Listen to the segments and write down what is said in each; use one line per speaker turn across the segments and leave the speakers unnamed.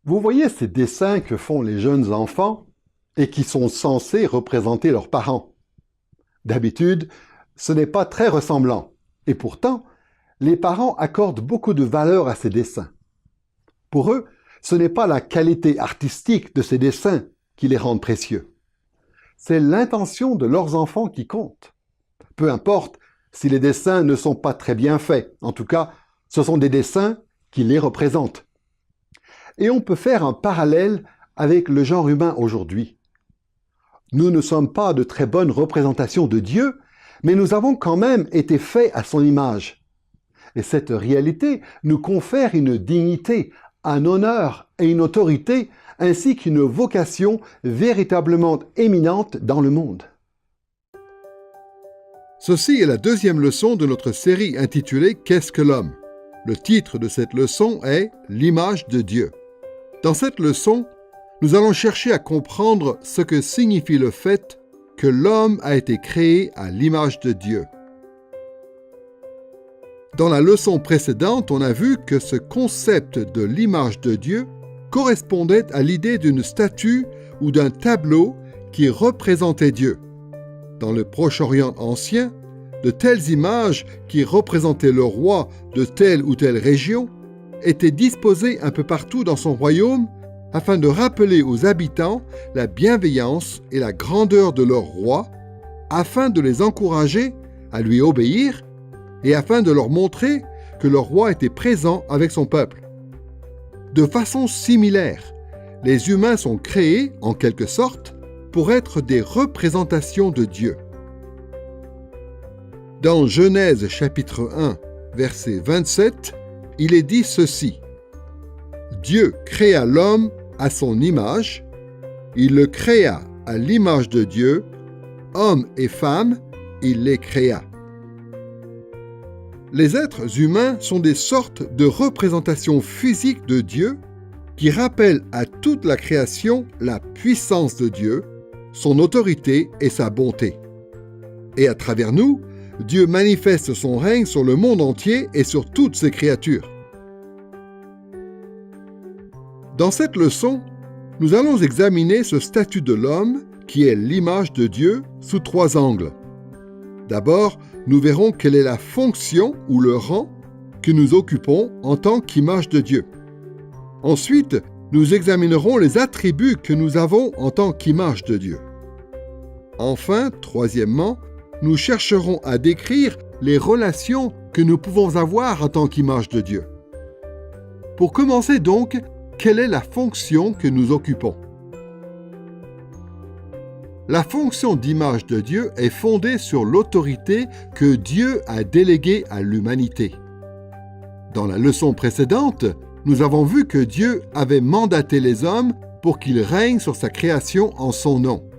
Vous voyez ces dessins que font les jeunes enfants et qui sont censés représenter leurs parents. D'habitude, ce n'est pas très ressemblant. Et pourtant, les parents accordent beaucoup de valeur à ces dessins. Pour eux, ce n'est pas la qualité artistique de ces dessins qui les rend précieux. C'est l'intention de leurs enfants qui compte. Peu importe si les dessins ne sont pas très bien faits. En tout cas, ce sont des dessins qui les représentent. Et on peut faire un parallèle avec le genre humain aujourd'hui. Nous ne sommes pas de très bonnes représentations de Dieu, mais nous avons quand même été faits à son image. Et cette réalité nous confère une dignité, un honneur et une autorité, ainsi qu'une vocation véritablement éminente dans le monde.
Ceci est la deuxième leçon de notre série intitulée « Qu'est-ce que l'homme ?» Le titre de cette leçon est « L'image de Dieu ». Dans cette leçon, nous allons chercher à comprendre ce que signifie le fait que l'homme a été créé à l'image de Dieu. Dans la leçon précédente, on a vu que ce concept de l'image de Dieu correspondait à l'idée d'une statue ou d'un tableau qui représentait Dieu. Dans le Proche-Orient ancien, de telles images qui représentaient le roi de telle ou telle région étaient disposées un peu partout dans son royaume afin de rappeler aux habitants la bienveillance et la grandeur de leur roi, afin de les encourager à lui obéir et afin de leur montrer que leur roi était présent avec son peuple. De façon similaire, les humains sont créés, en quelque sorte, pour être des représentations de Dieu. Dans Genèse chapitre 1, verset 27, il est dit ceci. Dieu créa l'homme à son image, il le créa à l'image de Dieu, homme et femme, il les créa. Les êtres humains sont des sortes de représentations physiques de Dieu qui rappellent à toute la création la puissance de Dieu, son autorité et sa bonté. Et à travers nous, Dieu manifeste son règne sur le monde entier et sur toutes ses créatures. Dans cette leçon, nous allons examiner ce statut de l'homme qui est l'image de Dieu sous trois angles. D'abord, nous verrons quelle est la fonction ou le rang que nous occupons en tant qu'image de Dieu. Ensuite, nous examinerons les attributs que nous avons en tant qu'image de Dieu. Enfin, troisièmement, nous chercherons à décrire les relations que nous pouvons avoir en tant qu'image de Dieu. Pour commencer donc, quelle est la fonction que nous occupons? La fonction d'image de Dieu est fondée sur l'autorité que Dieu a déléguée à l'humanité. Dans la leçon précédente, nous avons vu que Dieu avait mandaté les hommes pour qu'ils règnent sur sa création en son nom.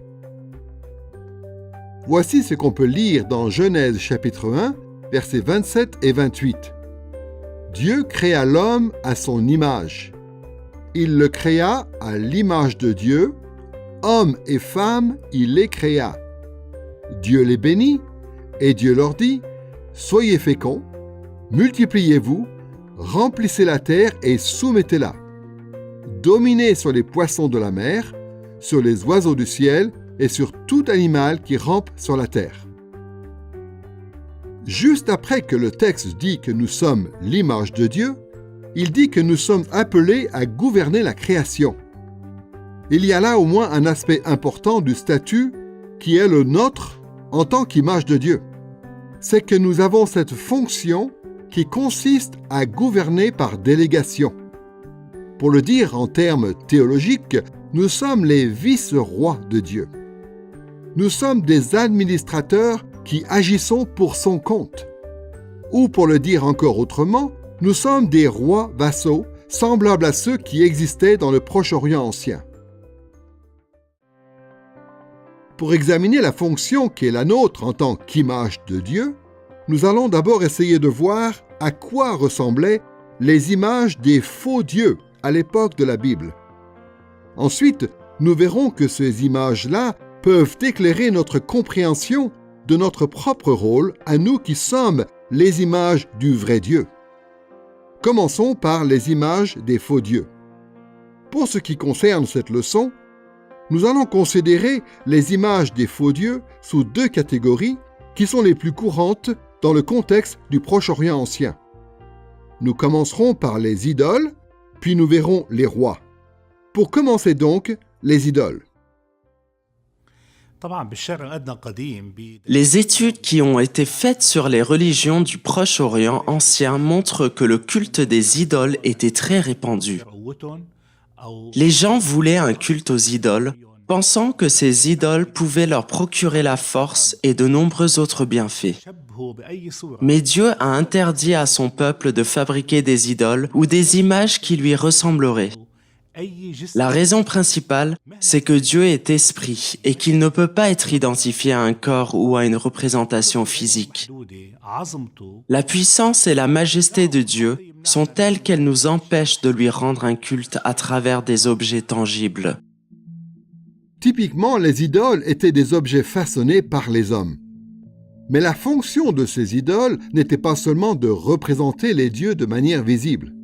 Voici ce qu'on peut lire dans Genèse chapitre 1, versets 27 et 28. Dieu créa l'homme à son image. Il le créa à l'image de Dieu, hommes et femmes, il les créa. Dieu les bénit, et Dieu leur dit, « Soyez féconds, multipliez-vous, remplissez la terre et soumettez-la. Dominez sur les poissons de la mer, sur les oiseaux du ciel et sur tout animal qui rampe sur la terre. » Juste après que le texte dit que nous sommes l'image de Dieu, il dit que nous sommes appelés à gouverner la création. Il y a là au moins un aspect important du statut qui est le nôtre en tant qu'image de Dieu. C'est que nous avons cette fonction qui consiste à gouverner par délégation. Pour le dire en termes théologiques, nous sommes les vice-rois de Dieu. Nous sommes des administrateurs qui agissons pour son compte. Ou pour le dire encore autrement, nous sommes des rois vassaux semblables à ceux qui existaient dans le Proche-Orient ancien. Pour examiner la fonction qui est la nôtre en tant qu'image de Dieu, nous allons d'abord essayer de voir à quoi ressemblaient les images des faux dieux à l'époque de la Bible. Ensuite, nous verrons que ces images-là peuvent éclairer notre compréhension de notre propre rôle à nous qui sommes les images du vrai Dieu. Commençons par les images des faux dieux. Pour ce qui concerne cette leçon, nous allons considérer les images des faux dieux sous deux catégories qui sont les plus courantes dans le contexte du Proche-Orient ancien. Nous commencerons par les idoles, puis nous verrons les rois. Pour commencer donc, les idoles.
Les études qui ont été faites sur les religions du Proche-Orient ancien montrent que le culte des idoles était très répandu. Les gens voulaient un culte aux idoles, pensant que ces idoles pouvaient leur procurer la force et de nombreux autres bienfaits. Mais Dieu a interdit à son peuple de fabriquer des idoles ou des images qui lui ressembleraient. La raison principale, c'est que Dieu est esprit et qu'il ne peut pas être identifié à un corps ou à une représentation physique. La puissance et la majesté de Dieu sont telles qu'elles nous empêchent de lui rendre un culte à travers des objets tangibles.
Typiquement, les idoles étaient des objets façonnés par les hommes. Mais la fonction de ces idoles n'était pas seulement de représenter les dieux de manière visible.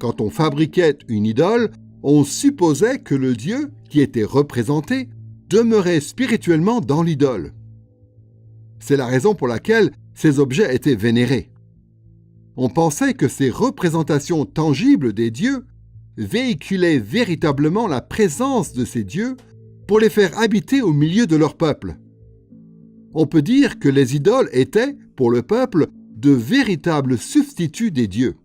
Quand on fabriquait une idole, on supposait que le dieu qui était représenté demeurait spirituellement dans l'idole. C'est la raison pour laquelle ces objets étaient vénérés. On pensait que ces représentations tangibles des dieux véhiculaient véritablement la présence de ces dieux pour les faire habiter au milieu de leur peuple. On peut dire que les idoles étaient, pour le peuple, de véritables substituts des dieux.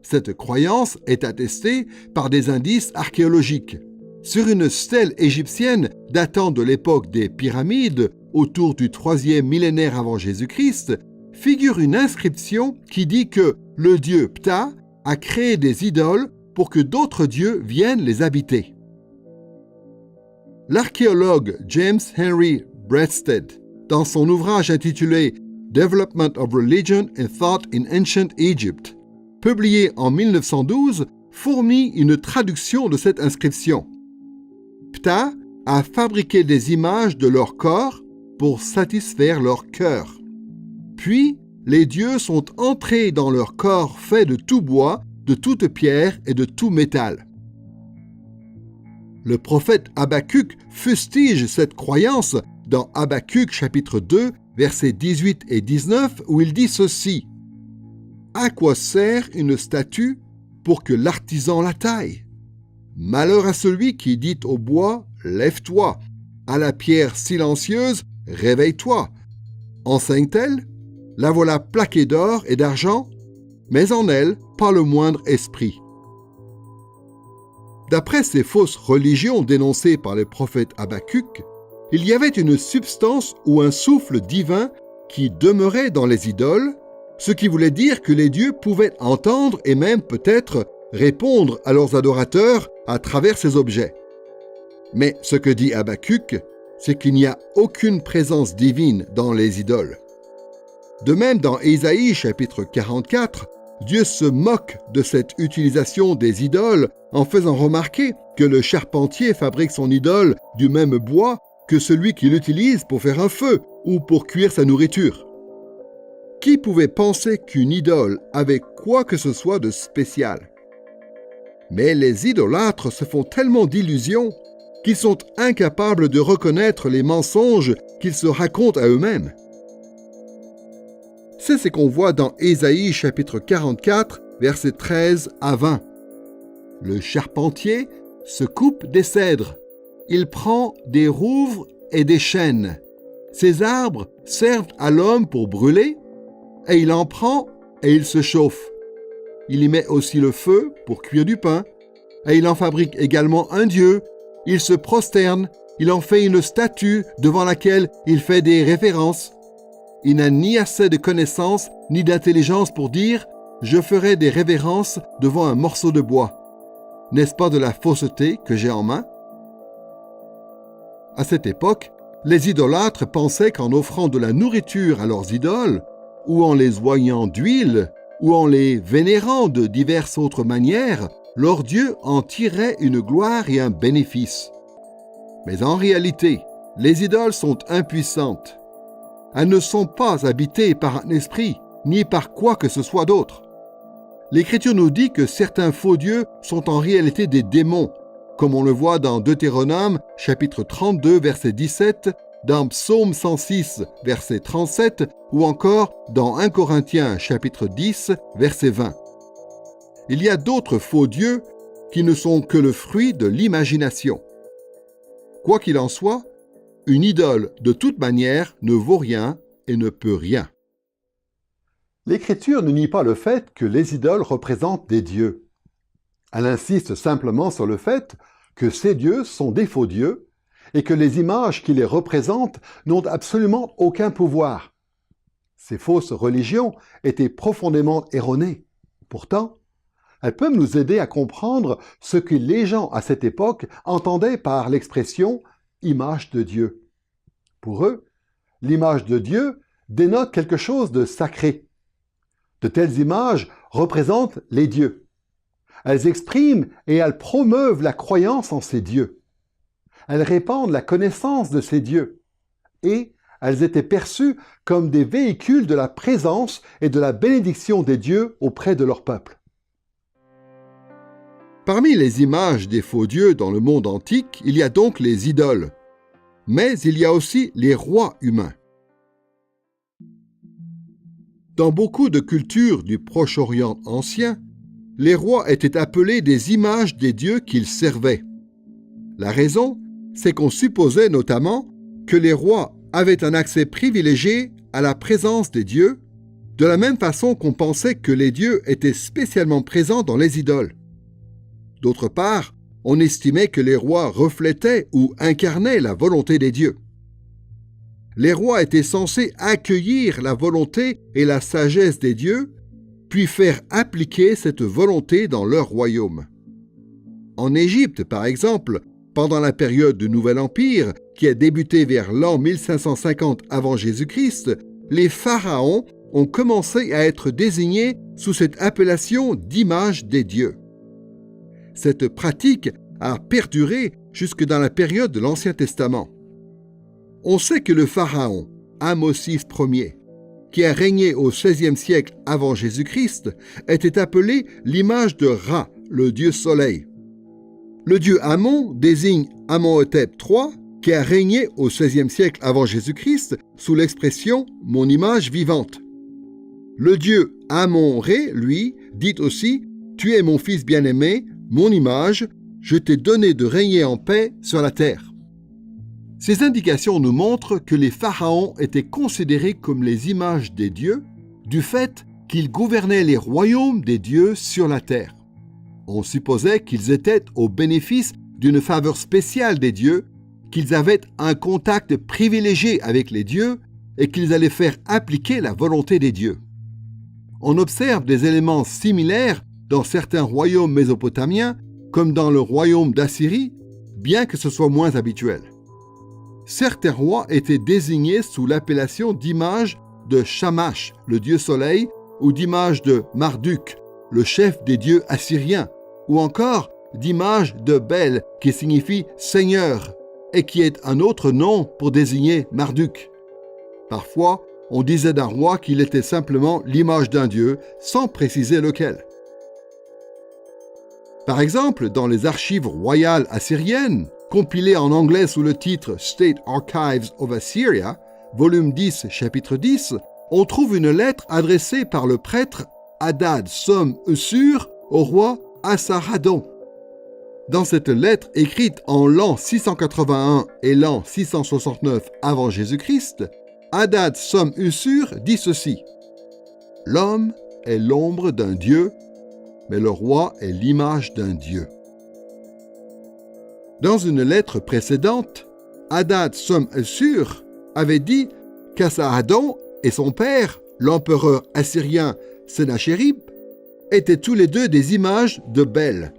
Cette croyance est attestée par des indices archéologiques. Sur une stèle égyptienne datant de l'époque des pyramides, autour du 3e millénaire avant Jésus-Christ, figure une inscription qui dit que le dieu Ptah a créé des idoles pour que d'autres dieux viennent les habiter. L'archéologue James Henry Bredsted, dans son ouvrage intitulé Development of Religion and Thought in Ancient Egypt, publié en 1912, fournit une traduction de cette inscription. Ptah a fabriqué des images de leur corps pour satisfaire leur cœur. Puis, les dieux sont entrés dans leur corps fait de tout bois, de toute pierre et de tout métal. Le prophète Habakkuk fustige cette croyance dans Habakkuk chapitre 2, versets 18 et 19, où il dit ceci. « À quoi sert une statue pour que l'artisan la taille? Malheur à celui qui dit au bois, lève-toi, à la pierre silencieuse, réveille-toi. Enseigne-t-elle? La voilà plaquée d'or et d'argent, mais en elle, pas le moindre esprit. » D'après ces fausses religions dénoncées par le prophète Habakkuk, il y avait une substance ou un souffle divin qui demeurait dans les idoles, ce qui voulait dire que les dieux pouvaient entendre et même peut-être répondre à leurs adorateurs à travers ces objets. Mais ce que dit Habakkuk, c'est qu'il n'y a aucune présence divine dans les idoles. De même, dans Ésaïe chapitre 44, Dieu se moque de cette utilisation des idoles en faisant remarquer que le charpentier fabrique son idole du même bois que celui qui l'utilise pour faire un feu ou pour cuire sa nourriture. Qui pouvait penser qu'une idole avait quoi que ce soit de spécial? Mais les idolâtres se font tellement d'illusions qu'ils sont incapables de reconnaître les mensonges qu'ils se racontent à eux-mêmes. C'est ce qu'on voit dans Ésaïe chapitre 44, versets 13 à 20. Le charpentier se coupe des cèdres. Il prend des rouvres et des chênes. Ces arbres servent à l'homme pour brûler, et il en prend et il se chauffe. Il y met aussi le feu pour cuire du pain, et il en fabrique également un dieu. Il se prosterne, il en fait une statue devant laquelle il fait des révérences. Il n'a ni assez de connaissances ni d'intelligence pour dire « Je ferai des révérences devant un morceau de bois ». N'est-ce pas de la fausseté que j'ai en main? À cette époque, les idolâtres pensaient qu'en offrant de la nourriture à leurs idoles, ou en les oignant d'huile, ou en les vénérant de diverses autres manières, leur Dieu en tirait une gloire et un bénéfice. Mais en réalité, les idoles sont impuissantes. Elles ne sont pas habitées par un esprit, ni par quoi que ce soit d'autre. L'Écriture nous dit que certains faux dieux sont en réalité des démons comme on le voit dans Deutéronome chapitre 32 verset 17, dans Psaume 106 verset 37 ou encore dans 1 Corinthiens chapitre 10 verset 20. Il y a d'autres faux dieux qui ne sont que le fruit de l'imagination. Quoi qu'il en soit, une idole de toute manière ne vaut rien et ne peut rien.
L'Écriture ne nie pas le fait que les idoles représentent des dieux. Elle insiste simplement sur le fait que ces dieux sont des faux dieux et que les images qui les représentent n'ont absolument aucun pouvoir. Ces fausses religions étaient profondément erronées. Pourtant, elles peuvent nous aider à comprendre ce que les gens à cette époque entendaient par l'expression « image de Dieu ». Pour eux, l'image de Dieu dénote quelque chose de sacré. De telles images représentent les dieux. Elles expriment et elles promeuvent la croyance en ces dieux. Elles répandent la connaissance de ces dieux. Et elles étaient perçues comme des véhicules de la présence et de la bénédiction des dieux auprès de leur peuple.
Parmi les images des faux dieux dans le monde antique, il y a donc les idoles. Mais il y a aussi les rois humains. Dans beaucoup de cultures du Proche-Orient ancien, les rois étaient appelés des images des dieux qu'ils servaient. La raison, c'est qu'on supposait notamment que les rois avaient un accès privilégié à la présence des dieux, de la même façon qu'on pensait que les dieux étaient spécialement présents dans les idoles. D'autre part, on estimait que les rois reflétaient ou incarnaient la volonté des dieux. Les rois étaient censés accueillir la volonté et la sagesse des dieux, puis faire appliquer cette volonté dans leur royaume. En Égypte, par exemple, pendant la période du Nouvel Empire, qui a débuté vers l'an 1550 avant Jésus-Christ, les pharaons ont commencé à être désignés sous cette appellation d'image des dieux. Cette pratique a perduré jusque dans la période de l'Ancien Testament. On sait que le pharaon, Ahmosis Ier, qui a régné au XVIe siècle avant Jésus-Christ, était appelé l'image de Ra, le dieu soleil. Le dieu Amon désigne Amenhotep III, qui a régné au XVIe siècle avant Jésus-Christ sous l'expression « mon image vivante ». Le dieu Amon-Ré, lui, dit aussi « tu es mon fils bien-aimé, mon image, je t'ai donné de régner en paix sur la terre. » Ces indications nous montrent que les pharaons étaient considérés comme les images des dieux du fait qu'ils gouvernaient les royaumes des dieux sur la terre. On supposait qu'ils étaient au bénéfice d'une faveur spéciale des dieux, qu'ils avaient un contact privilégié avec les dieux et qu'ils allaient faire appliquer la volonté des dieux. On observe des éléments similaires dans certains royaumes mésopotamiens, comme dans le royaume d'Assyrie, bien que ce soit moins habituel. Certains rois étaient désignés sous l'appellation d'image de Shamash, le dieu soleil, ou d'image de Marduk, le chef des dieux assyriens, ou encore d'image de Bel, qui signifie Seigneur, et qui est un autre nom pour désigner Marduk. Parfois, on disait d'un roi qu'il était simplement l'image d'un dieu, sans préciser lequel. Par exemple, dans les archives royales assyriennes, compilées en anglais sous le titre State Archives of Assyria, volume 10, chapitre 10, on trouve une lettre adressée par le prêtre Hadad Som-Usur au roi Asarhaddon. Dans cette lettre écrite en l'an 681 et l'an 669 avant Jésus-Christ, Hadad Som-Usur dit ceci: « L'homme est l'ombre d'un dieu, mais le roi est l'image d'un dieu. » Dans une lettre précédente, Hadad Som-Usur avait dit qu'Asarhaddon et son père, l'empereur assyrien Sennachérib, étaient tous les deux des images de Bel.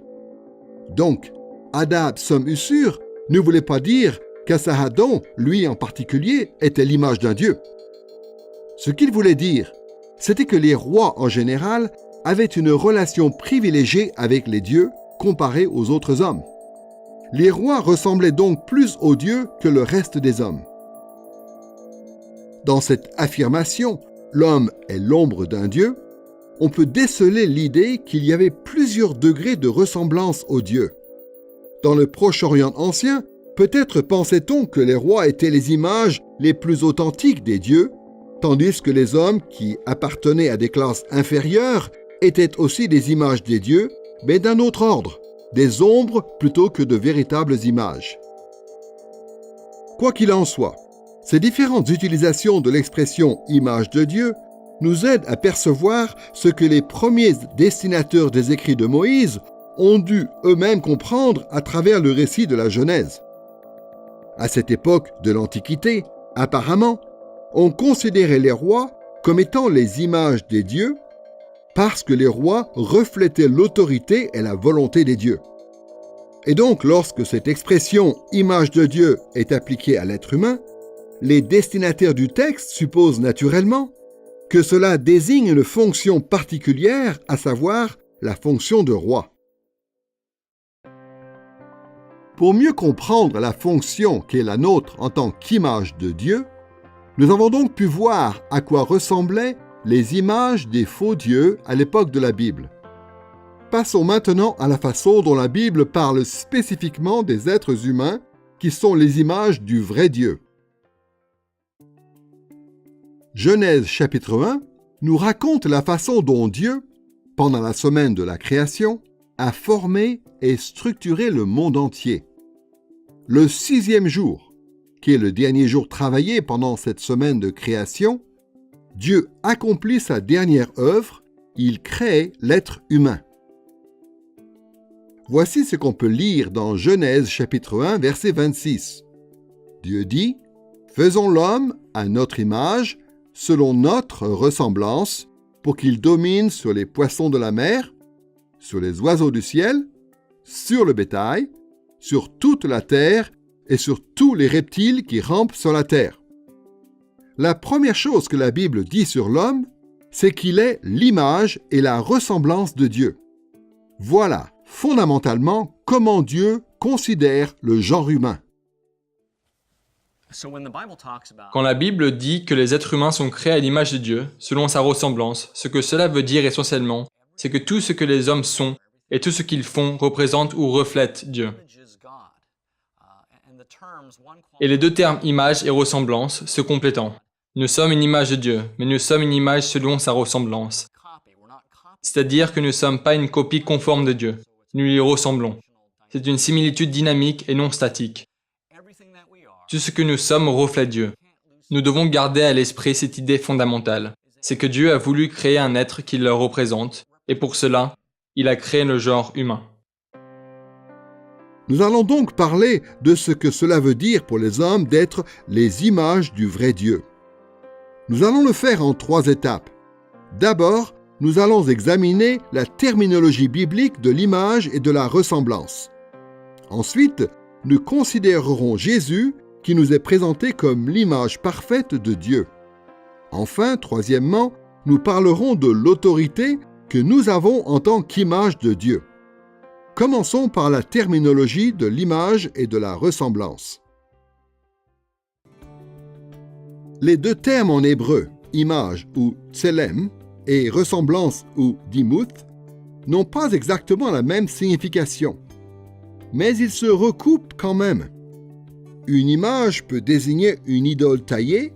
Donc, Hadad Som-Usur ne voulait pas dire qu'Asarhaddon, lui en particulier, était l'image d'un dieu. Ce qu'il voulait dire, c'était que les rois en général avaient une relation privilégiée avec les dieux comparée aux autres hommes. Les rois ressemblaient donc plus aux dieux que le reste des hommes. Dans cette affirmation, l'homme est l'ombre d'un dieu, on peut déceler l'idée qu'il y avait plusieurs degrés de ressemblance aux dieux. Dans le Proche-Orient ancien, peut-être pensait-on que les rois étaient les images les plus authentiques des dieux, tandis que les hommes qui appartenaient à des classes inférieures étaient aussi des images des dieux, mais d'un autre ordre, des ombres plutôt que de véritables images. Quoi qu'il en soit, ces différentes utilisations de l'expression « image de Dieu » nous aident à percevoir ce que les premiers destinataires des écrits de Moïse ont dû eux-mêmes comprendre à travers le récit de la Genèse. À cette époque de l'Antiquité, apparemment, on considérait les rois comme étant les images des dieux parce que les rois reflétaient l'autorité et la volonté des dieux. Et donc, lorsque cette expression « image de Dieu » est appliquée à l'être humain, les destinataires du texte supposent naturellement que cela désigne une fonction particulière, à savoir la fonction de roi. Pour mieux comprendre la fonction qui est la nôtre en tant qu'image de Dieu, nous avons donc pu voir à quoi ressemblaient les images des faux dieux à l'époque de la Bible. Passons maintenant à la façon dont la Bible parle spécifiquement des êtres humains qui sont les images du vrai Dieu. Genèse chapitre 1 nous raconte la façon dont Dieu, pendant la semaine de la création, a formé et structuré le monde entier. Le 6e jour, qui est le dernier jour travaillé pendant cette semaine de création, Dieu accomplit sa dernière œuvre, il crée l'être humain. Voici ce qu'on peut lire dans Genèse chapitre 1, verset 26. Dieu dit, « Faisons l'homme à notre image, selon notre ressemblance, pour qu'il domine sur les poissons de la mer, sur les oiseaux du ciel, sur le bétail, sur toute la terre et sur tous les reptiles qui rampent sur la terre. » La première chose que la Bible dit sur l'homme, c'est qu'il est l'image et la ressemblance de Dieu. Voilà, fondamentalement, comment Dieu considère le genre humain.
Quand la Bible dit que les êtres humains sont créés à l'image de Dieu, selon sa ressemblance, ce que cela veut dire essentiellement, c'est que tout ce que les hommes sont et tout ce qu'ils font représente ou reflète Dieu. Et les deux termes image et ressemblance se complétant. Nous sommes une image de Dieu, mais nous sommes une image selon sa ressemblance. C'est-à-dire que nous ne sommes pas une copie conforme de Dieu. Nous lui ressemblons. C'est une similitude dynamique et non statique. Tout ce que nous sommes reflète Dieu. Nous devons garder à l'esprit cette idée fondamentale. C'est que Dieu a voulu créer un être qui le représente, et pour cela, il a créé le genre humain.
Nous allons donc parler de ce que cela veut dire pour les hommes d'être les images du vrai Dieu. Nous allons le faire en 3 étapes. D'abord, nous allons examiner la terminologie biblique de l'image et de la ressemblance. Ensuite, nous considérerons Jésus qui nous est présenté comme l'image parfaite de Dieu. Enfin, troisièmement, nous parlerons de l'autorité que nous avons en tant qu'image de Dieu. Commençons par la terminologie de l'image et de la ressemblance. Les deux termes en hébreu, image ou tselem, et ressemblance ou dimuth, n'ont pas exactement la même signification, mais ils se recoupent quand même. Une image peut désigner une idole taillée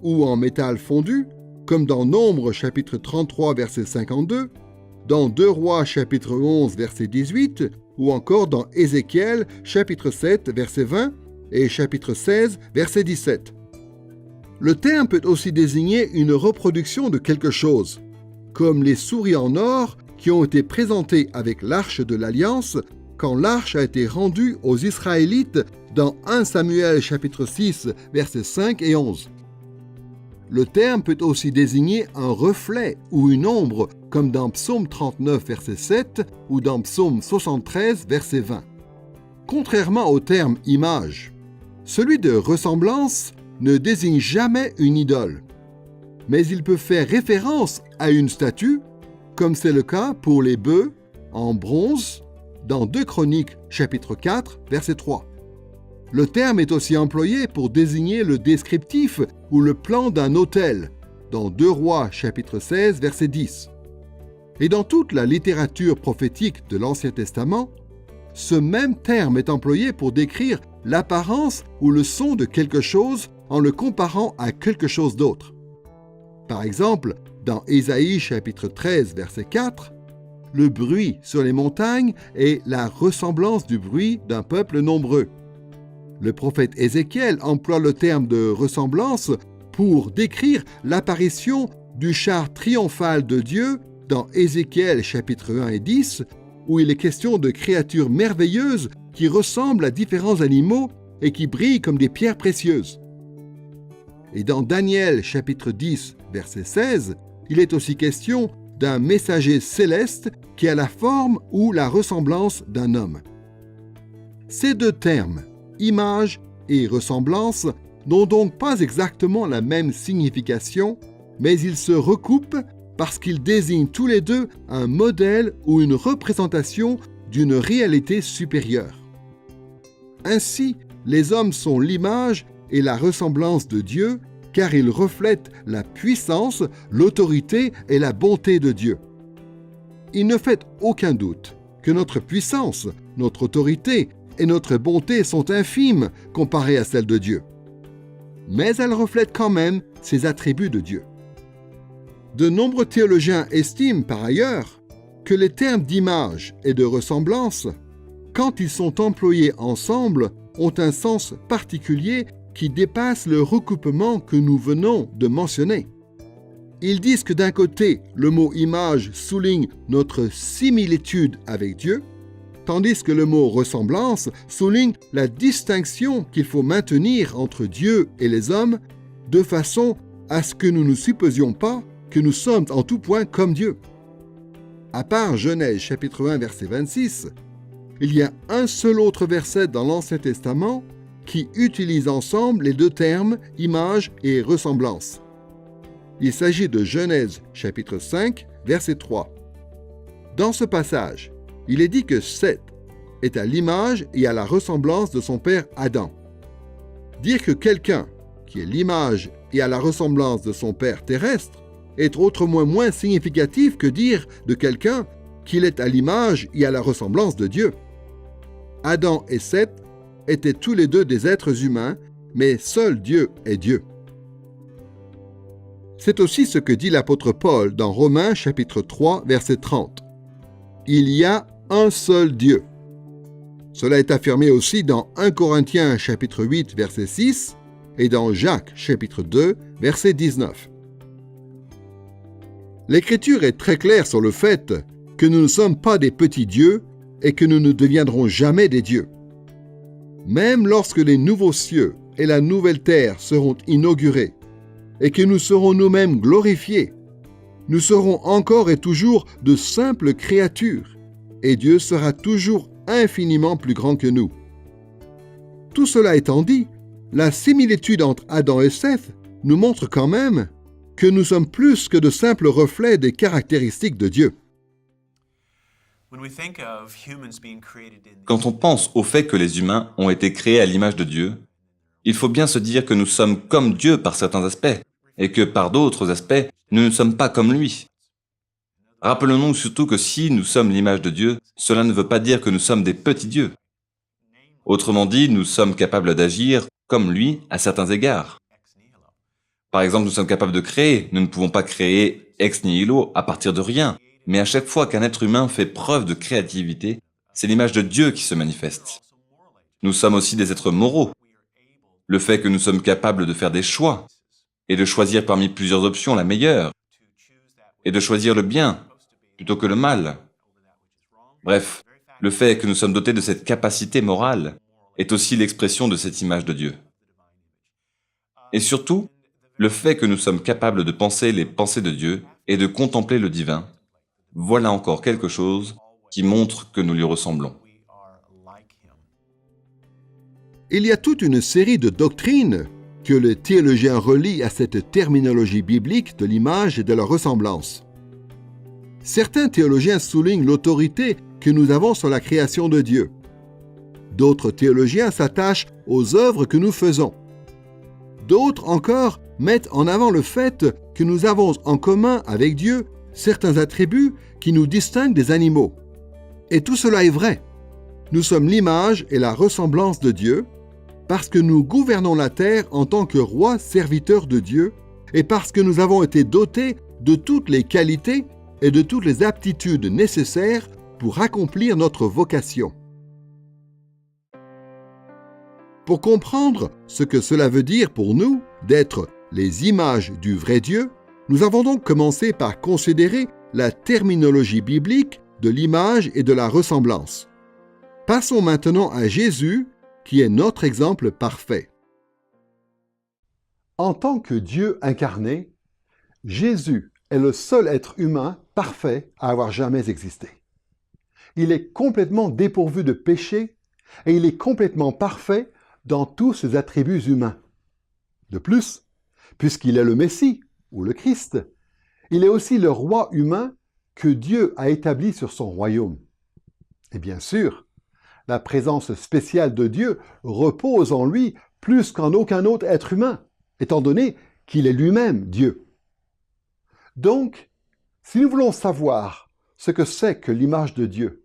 ou en métal fondu, comme dans Nombres chapitre 33 verset 52, dans 2 Rois chapitre 11 verset 18, ou encore dans Ézéchiel chapitre 7 verset 20 et chapitre 16 verset 17. Le terme peut aussi désigner une reproduction de quelque chose, comme les souris en or qui ont été présentées avec l'arche de l'Alliance quand l'arche a été rendue aux Israélites dans 1 Samuel chapitre 6 versets 5 et 11. Le terme peut aussi désigner un reflet ou une ombre, comme dans Psaume 39 verset 7 ou dans Psaume 73 verset 20. Contrairement au terme image, celui de ressemblance ne désigne jamais une idole, mais il peut faire référence à une statue, comme c'est le cas pour les bœufs en bronze dans 2 Chroniques chapitre 4 verset 3. Le terme est aussi employé pour désigner le descriptif ou le plan d'un autel dans 2 Rois chapitre 16 verset 10. Et dans toute la littérature prophétique de l'Ancien Testament, ce même terme est employé pour décrire l'apparence ou le son de quelque chose en le comparant à quelque chose d'autre. Par exemple, dans Ésaïe chapitre 13, verset 4, le bruit sur les montagnes est la ressemblance du bruit d'un peuple nombreux. Le prophète Ézéchiel emploie le terme de ressemblance pour décrire l'apparition du char triomphal de Dieu dans Ézéchiel chapitre 1 et 10, où il est question de créatures merveilleuses qui ressemblent à différents animaux et qui brillent comme des pierres précieuses. Et dans Daniel chapitre 10, verset 16, il est aussi question d'un messager céleste qui a la forme ou la ressemblance d'un homme. Ces deux termes, image et ressemblance, n'ont donc pas exactement la même signification, mais ils se recoupent parce qu'ils désignent tous les deux un modèle ou une représentation d'une réalité supérieure. Ainsi, les hommes sont l'image et la ressemblance de Dieu, car ils reflètent la puissance, l'autorité et la bonté de Dieu. Il ne fait aucun doute que notre puissance, notre autorité et notre bonté sont infimes comparées à celles de Dieu. Mais elles reflètent quand même ces attributs de Dieu. De nombreux théologiens estiment par ailleurs que les termes d'image et de ressemblance, quand ils sont employés ensemble, ont un sens particulier qui dépasse le recoupement que nous venons de mentionner. Ils disent que d'un côté, le mot image souligne notre similitude avec Dieu, tandis que le mot ressemblance souligne la distinction qu'il faut maintenir entre Dieu et les hommes, de façon à ce que nous ne supposions pas que nous sommes en tout point comme Dieu. À part Genèse chapitre 1 verset 26, il y a un seul autre verset dans l'Ancien Testament qui utilise ensemble les deux termes image et ressemblance. Il s'agit de Genèse chapitre 5 verset 3. Dans ce passage, il est dit que Seth est à l'image et à la ressemblance de son père Adam. Dire que quelqu'un qui est l'image et à la ressemblance de son père terrestre est autrement moins significatif que dire de quelqu'un qu'il est à l'image et à la ressemblance de Dieu. Adam et Seth étaient tous les deux des êtres humains, mais seul Dieu est Dieu. C'est aussi ce que dit l'apôtre Paul dans Romains chapitre 3 verset 30. Il y a un seul Dieu. Cela est affirmé aussi dans 1 Corinthiens chapitre 8 verset 6 et dans Jacques chapitre 2 verset 19. L'Écriture est très claire sur le fait que nous ne sommes pas des petits dieux et que nous ne deviendrons jamais des dieux. Même lorsque les nouveaux cieux et la nouvelle terre seront inaugurés et que nous serons nous-mêmes glorifiés, nous serons encore et toujours de simples créatures et Dieu sera toujours infiniment plus grand que nous. Tout cela étant dit, la similitude entre Adam et Seth nous montre quand même que nous sommes plus que de simples reflets des caractéristiques de Dieu.
Quand on pense au fait que les humains ont été créés à l'image de Dieu, il faut bien se dire que nous sommes comme Dieu par certains aspects, et que par d'autres aspects, nous ne sommes pas comme lui. Rappelons-nous surtout que si nous sommes l'image de Dieu, cela ne veut pas dire que nous sommes des petits dieux. Autrement dit, nous sommes capables d'agir comme lui à certains égards. Par exemple, nous sommes capables de créer. Nous ne pouvons pas créer ex nihilo à partir de rien. Mais à chaque fois qu'un être humain fait preuve de créativité, c'est l'image de Dieu qui se manifeste. Nous sommes aussi des êtres moraux. Le fait que nous sommes capables de faire des choix et de choisir parmi plusieurs options la meilleure et de choisir le bien plutôt que le mal. Bref, le fait que nous sommes dotés de cette capacité morale est aussi l'expression de cette image de Dieu. Et surtout, le fait que nous sommes capables de penser les pensées de Dieu et de contempler le divin, voilà encore quelque chose qui montre que nous lui ressemblons.
Il y a toute une série de doctrines que le théologien relie à cette terminologie biblique de l'image et de la ressemblance. Certains théologiens soulignent l'autorité que nous avons sur la création de Dieu. D'autres théologiens s'attachent aux œuvres que nous faisons. D'autres encore mettent en avant le fait que nous avons en commun avec Dieu certains attributs qui nous distinguent des animaux. Et tout cela est vrai. nous sommes l'image et la ressemblance de Dieu, parce que nous gouvernons la terre en tant que rois serviteurs de Dieu, et parce que nous avons été dotés de toutes les qualités et de toutes les aptitudes nécessaires pour accomplir notre vocation. Pour comprendre ce que cela veut dire pour nous d'être les images du vrai Dieu, nous avons donc commencé par considérer la terminologie biblique de l'image et de la ressemblance. Passons maintenant à Jésus, qui est notre exemple parfait.
En tant que Dieu incarné, Jésus est le seul être humain parfait à avoir jamais existé. Il est complètement dépourvu de péché et il est complètement parfait dans tous ses attributs humains. De plus, puisqu'il est le Messie, ou le Christ, il est aussi le roi humain que Dieu a établi sur son royaume. Et bien sûr, la présence spéciale de Dieu repose en lui plus qu'en aucun autre être humain, étant donné qu'il est lui-même Dieu. Donc, si nous voulons savoir ce que c'est que l'image de Dieu,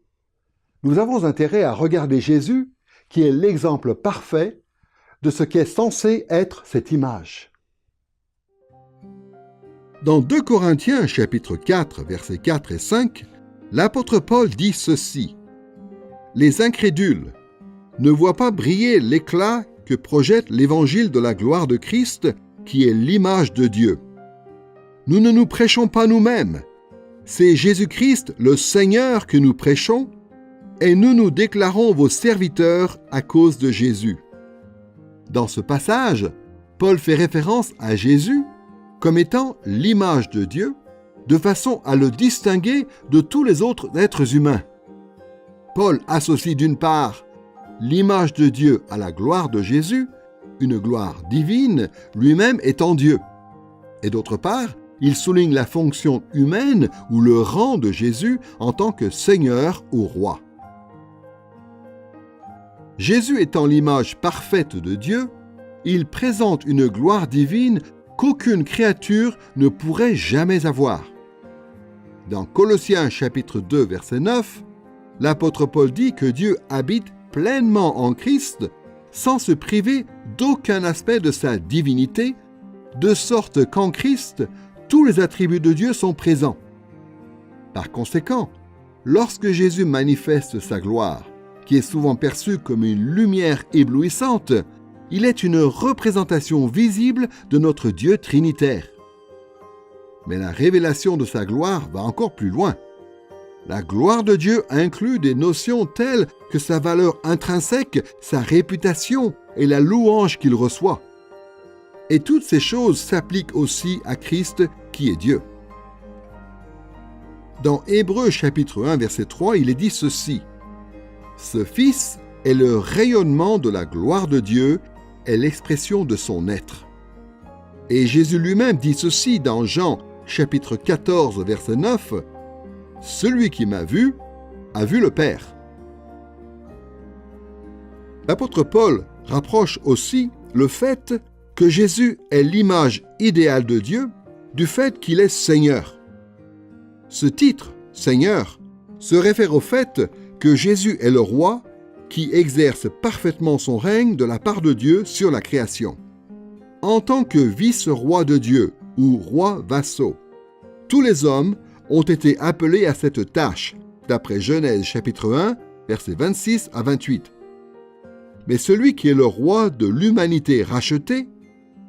nous avons intérêt à regarder Jésus, qui est l'exemple parfait de ce qu'est censé être cette image.
Dans 2 Corinthiens chapitre 4, versets 4 et 5, l'apôtre Paul dit ceci: « Les incrédules ne voient pas briller l'éclat que projette l'évangile de la gloire de Christ, qui est l'image de Dieu. Nous ne nous prêchons pas nous-mêmes, c'est Jésus-Christ le Seigneur que nous prêchons, et nous nous déclarons vos serviteurs à cause de Jésus. » Dans ce passage, Paul fait référence à Jésus comme étant l'image de Dieu, de façon à le distinguer de tous les autres êtres humains. Paul associe d'une part l'image de Dieu à la gloire de Jésus, une gloire divine, lui-même étant Dieu. Et d'autre part, il souligne la fonction humaine ou le rang de Jésus en tant que Seigneur ou Roi. Jésus étant l'image parfaite de Dieu, il présente une gloire divine qu'aucune créature ne pourrait jamais avoir. Dans Colossiens chapitre 2, verset 9, l'apôtre Paul dit que Dieu habite pleinement en Christ sans se priver d'aucun aspect de sa divinité, de sorte qu'en Christ, tous les attributs de Dieu sont présents. Par conséquent, lorsque Jésus manifeste sa gloire, qui est souvent perçue comme une lumière éblouissante, il est une représentation visible de notre Dieu trinitaire. Mais la révélation de sa gloire va encore plus loin. La gloire de Dieu inclut des notions telles que sa valeur intrinsèque, sa réputation et la louange qu'il reçoit. Et toutes ces choses s'appliquent aussi à Christ qui est Dieu. Dans Hébreux chapitre 1, verset 3, il est dit ceci: « Ce Fils est le rayonnement de la gloire de Dieu, est l'expression de son être. » Et Jésus lui-même dit ceci dans Jean chapitre 14, verset 9, « Celui qui m'a vu a vu le Père. » L'apôtre Paul rapproche aussi le fait que Jésus est l'image idéale de Dieu du fait qu'il est Seigneur. Ce titre, Seigneur, se réfère au fait que Jésus est le roi qui exerce parfaitement son règne de la part de Dieu sur la création. En tant que vice-roi de Dieu ou roi vassaux, tous les hommes ont été appelés à cette tâche, d'après Genèse chapitre 1, versets 26 à 28. Mais celui qui est le roi de l'humanité rachetée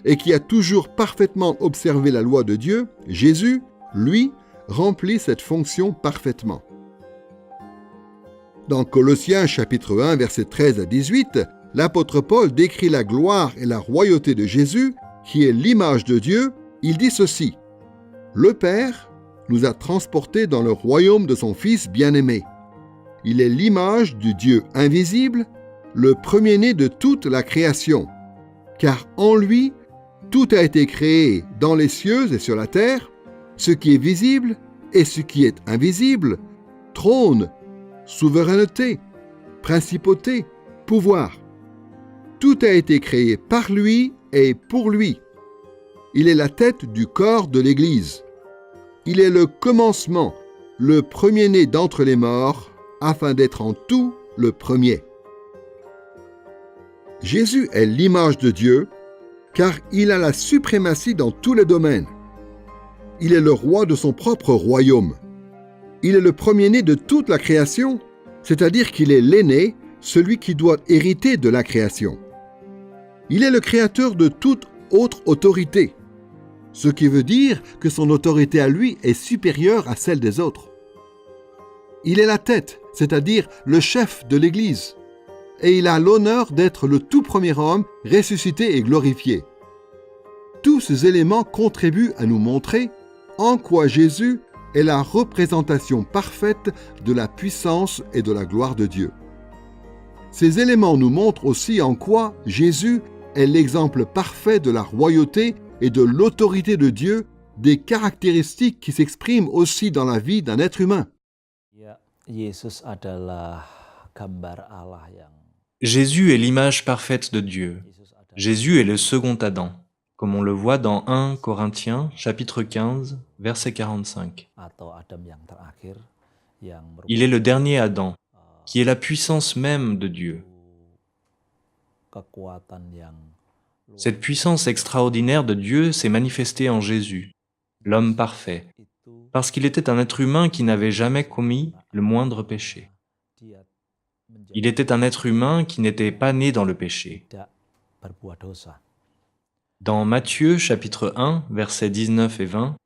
et qui a toujours parfaitement observé la loi de Dieu, Jésus, lui, remplit cette fonction parfaitement. Dans Colossiens chapitre 1, versets 13 à 18, l'apôtre Paul décrit la gloire et la royauté de Jésus, qui est l'image de Dieu. Il dit ceci: « Le Père nous a transportés dans le royaume de son Fils bien-aimé. Il est l'image du Dieu invisible, le premier-né de toute la création, car en lui, tout a été créé dans les cieux et sur la terre, ce qui est visible et ce qui est invisible, trône, souveraineté, principauté, pouvoir. Tout a été créé par lui et pour lui. Il est la tête du corps de l'Église. Il est le commencement, le premier-né d'entre les morts, afin d'être en tout le premier. Jésus est l'image de Dieu, car il a la suprématie dans tous les domaines. Il est le roi de son propre royaume. Il est le premier-né de toute la création, c'est-à-dire qu'il est l'aîné, celui qui doit hériter de la création. Il est le créateur de toute autre autorité, ce qui veut dire que son autorité à lui est supérieure à celle des autres. Il est la tête, c'est-à-dire le chef de l'Église, et il a l'honneur d'être le tout premier homme ressuscité et glorifié. Tous ces éléments contribuent à nous montrer en quoi Jésus est la représentation parfaite de la puissance et de la gloire de Dieu. Ces éléments nous montrent aussi en quoi Jésus est l'exemple parfait de la royauté et de l'autorité de Dieu, des caractéristiques qui s'expriment aussi dans la vie d'un être humain.
Jésus est l'image parfaite de Dieu. Jésus est le second Adam, comme on le voit dans 1 Corinthiens, chapitre 15, verset 45. Il est le dernier Adam, qui est la puissance même de Dieu. Cette puissance extraordinaire de Dieu s'est manifestée en Jésus, l'homme parfait, parce qu'il était un être humain qui n'avait jamais commis le moindre péché. Il était un être humain qui n'était pas né dans le péché. Dans Matthieu chapitre 1, versets 19 et 20,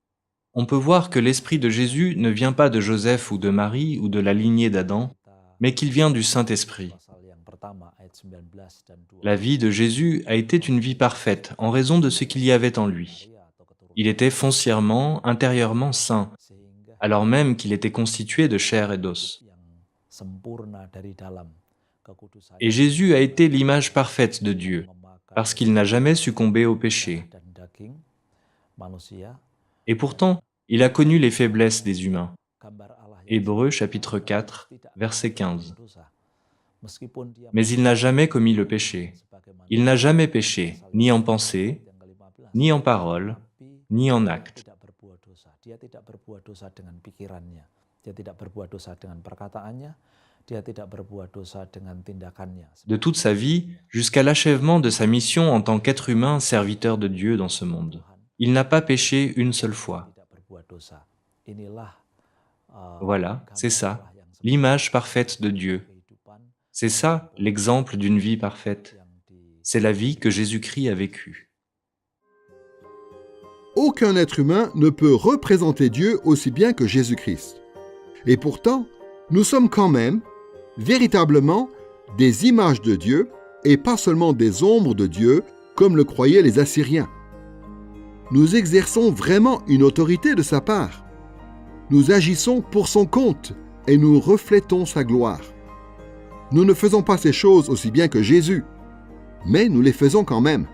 on peut voir que l'Esprit de Jésus ne vient pas de Joseph ou de Marie ou de la lignée d'Adam, mais qu'il vient du Saint-Esprit. La vie de Jésus a été une vie parfaite en raison de ce qu'il y avait en lui. Il était foncièrement, intérieurement saint, alors même qu'il était constitué de chair et d'os. Et Jésus a été l'image parfaite de Dieu, parce qu'il n'a jamais succombé au péché. Et pourtant, il a connu les faiblesses des humains. Hébreux chapitre 4, verset 15. Mais il n'a jamais commis le péché. Il n'a jamais péché, ni en pensée, ni en parole, ni en acte. De toute sa vie, jusqu'à l'achèvement de sa mission en tant qu'être humain serviteur de Dieu dans ce monde, il n'a pas péché une seule fois. Voilà, c'est ça, l'image parfaite de Dieu. C'est ça, l'exemple d'une vie parfaite. C'est la vie que Jésus-Christ a vécue.
Aucun être humain ne peut représenter Dieu aussi bien que Jésus-Christ. Et pourtant, nous sommes quand même, véritablement, des images de Dieu et pas seulement des ombres de Dieu, comme le croyaient les Assyriens. Nous exerçons vraiment une autorité de sa part. Nous agissons pour son compte et nous reflétons sa gloire. Nous ne faisons pas ces choses aussi bien que Jésus, mais nous les faisons quand même.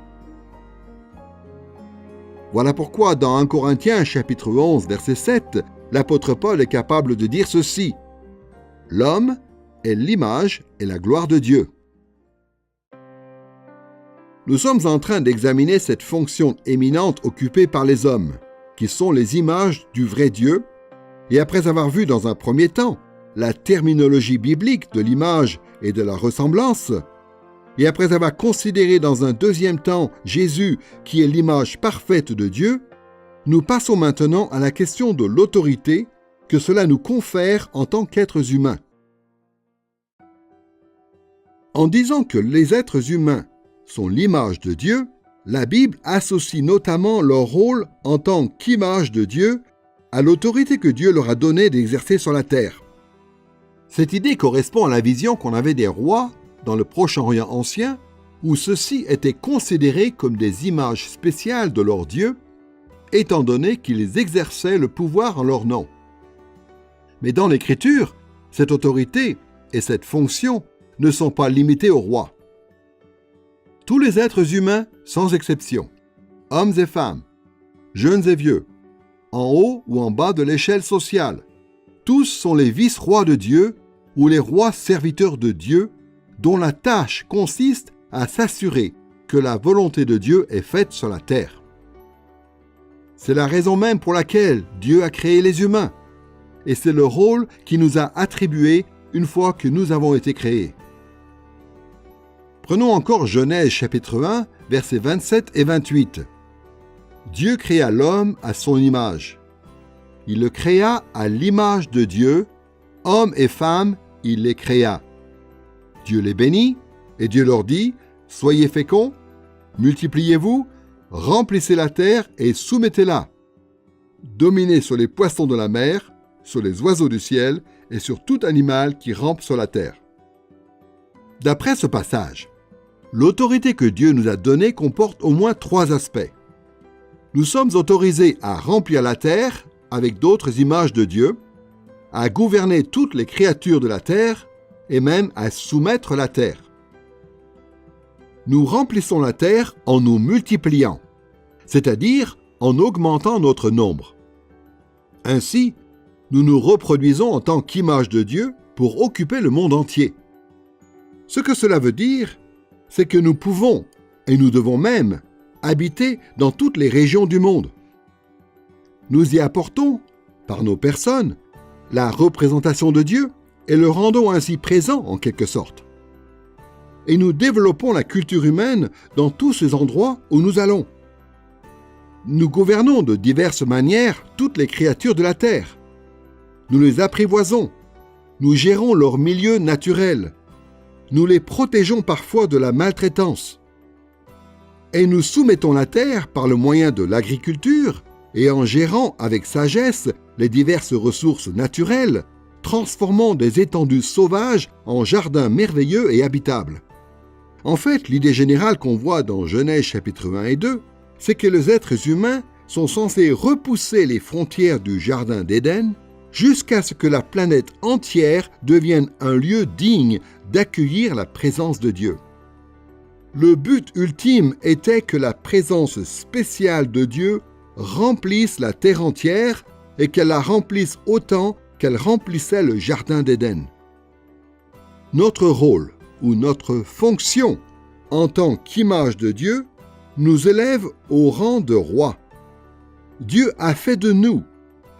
Voilà pourquoi dans 1 Corinthiens chapitre 11 verset 7, l'apôtre Paul est capable de dire ceci: « L'homme est l'image et la gloire de Dieu. » Nous sommes en train d'examiner cette fonction éminente occupée par les hommes, qui sont les images du vrai Dieu, et après avoir vu dans un premier temps la terminologie biblique de l'image et de la ressemblance, et après avoir considéré dans un deuxième temps Jésus qui est l'image parfaite de Dieu, nous passons maintenant à la question de l'autorité que cela nous confère en tant qu'êtres humains. En disant que les êtres humains sont l'image de Dieu, la Bible associe notamment leur rôle en tant qu'image de Dieu à l'autorité que Dieu leur a donnée d'exercer sur la terre. Cette idée correspond à la vision qu'on avait des rois dans le Proche-Orient ancien, où ceux-ci étaient considérés comme des images spéciales de leur Dieu, étant donné qu'ils exerçaient le pouvoir en leur nom. Mais dans l'Écriture, cette autorité et cette fonction ne sont pas limitées au roi. Tous les êtres humains, sans exception, hommes et femmes, jeunes et vieux, en haut ou en bas de l'échelle sociale, tous sont les vice-rois de Dieu ou les rois serviteurs de Dieu, dont la tâche consiste à s'assurer que la volonté de Dieu est faite sur la terre. C'est la raison même pour laquelle Dieu a créé les humains, et c'est le rôle qu'il nous a attribué une fois que nous avons été créés. Prenons encore Genèse chapitre 1, versets 27 et 28. Dieu créa l'homme à son image. Il le créa à l'image de Dieu, hommes et femmes, il les créa. Dieu les bénit, et Dieu leur dit, « Soyez féconds, multipliez-vous, remplissez la terre et soumettez-la. Dominez sur les poissons de la mer, sur les oiseaux du ciel et sur tout animal qui rampe sur la terre. » D'après ce passage, l'autorité que Dieu nous a donnée comporte au moins 3 aspects. Nous sommes autorisés à remplir la terre avec d'autres images de Dieu, à gouverner toutes les créatures de la terre et même à soumettre la terre. Nous remplissons la terre en nous multipliant, c'est-à-dire en augmentant notre nombre. Ainsi, nous nous reproduisons en tant qu'image de Dieu pour occuper le monde entier. Ce que cela veut dire, c'est que nous pouvons, et nous devons même, habiter dans toutes les régions du monde. Nous y apportons, par nos personnes, la représentation de Dieu et le rendons ainsi présent en quelque sorte. Et nous développons la culture humaine dans tous ces endroits où nous allons. Nous gouvernons de diverses manières toutes les créatures de la terre. Nous les apprivoisons, nous gérons leur milieu naturel, nous les protégeons parfois de la maltraitance. Et nous soumettons la terre par le moyen de l'agriculture et en gérant avec sagesse les diverses ressources naturelles, transformant des étendues sauvages en jardins merveilleux et habitables. En fait, l'idée générale qu'on voit dans Genèse chapitre 1 et 2, c'est que les êtres humains sont censés repousser les frontières du jardin d'Éden jusqu'à ce que la planète entière devienne un lieu digne d'accueillir la présence de Dieu. Le but ultime était que la présence spéciale de Dieu remplisse la terre entière et qu'elle la remplisse autant qu'elle remplissait le jardin d'Éden. Notre rôle ou notre fonction en tant qu'image de Dieu nous élève au rang de roi. Dieu a fait de nous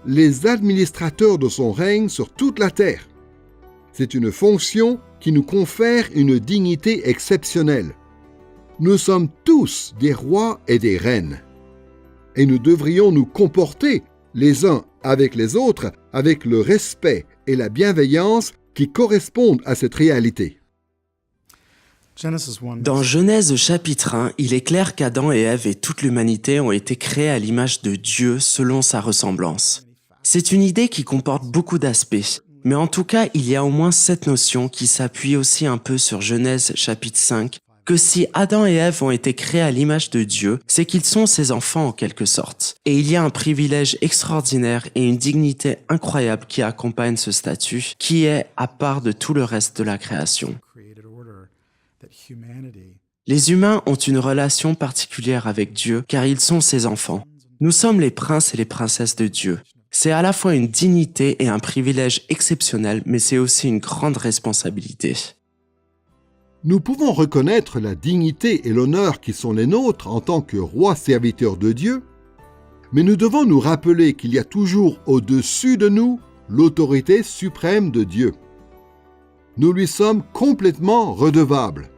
les administrateurs de son règne sur toute la terre. C'est une fonction qui nous confère une dignité exceptionnelle. Nous sommes tous des rois et des reines. Et nous devrions nous comporter les uns avec les autres avec le respect et la bienveillance qui correspondent à cette réalité.
Dans Genèse chapitre 1, il est clair qu'Adam et Ève et toute l'humanité ont été créés à l'image de Dieu selon sa ressemblance. C'est une idée qui comporte beaucoup d'aspects, mais en tout cas, il y a au moins cette notion qui s'appuie aussi un peu sur Genèse chapitre 5, que si Adam et Ève ont été créés à l'image de Dieu, c'est qu'ils sont ses enfants en quelque sorte. Et il y a un privilège extraordinaire et une dignité incroyable qui accompagne ce statut, qui est à part de tout le reste de la création. Les humains ont une relation particulière avec Dieu car ils sont ses enfants. Nous sommes les princes et les princesses de Dieu. C'est à la fois une dignité et un privilège exceptionnel, mais c'est aussi une grande responsabilité.
Nous pouvons reconnaître la dignité et l'honneur qui sont les nôtres en tant que rois serviteurs de Dieu, mais nous devons nous rappeler qu'il y a toujours au-dessus de nous l'autorité suprême de Dieu. Nous lui sommes complètement redevables.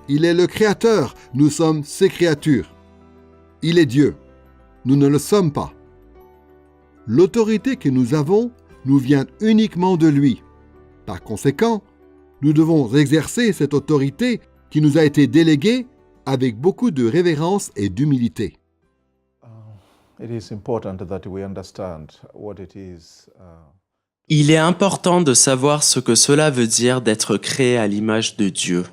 Il est le Créateur, nous sommes ses créatures. Il est Dieu, nous ne le sommes pas. L'autorité que nous avons nous vient uniquement de lui. Par conséquent, nous devons exercer cette autorité qui nous a été déléguée avec beaucoup de révérence et d'humilité.
Il est important de savoir ce que cela veut dire d'être créé à l'image de Dieu.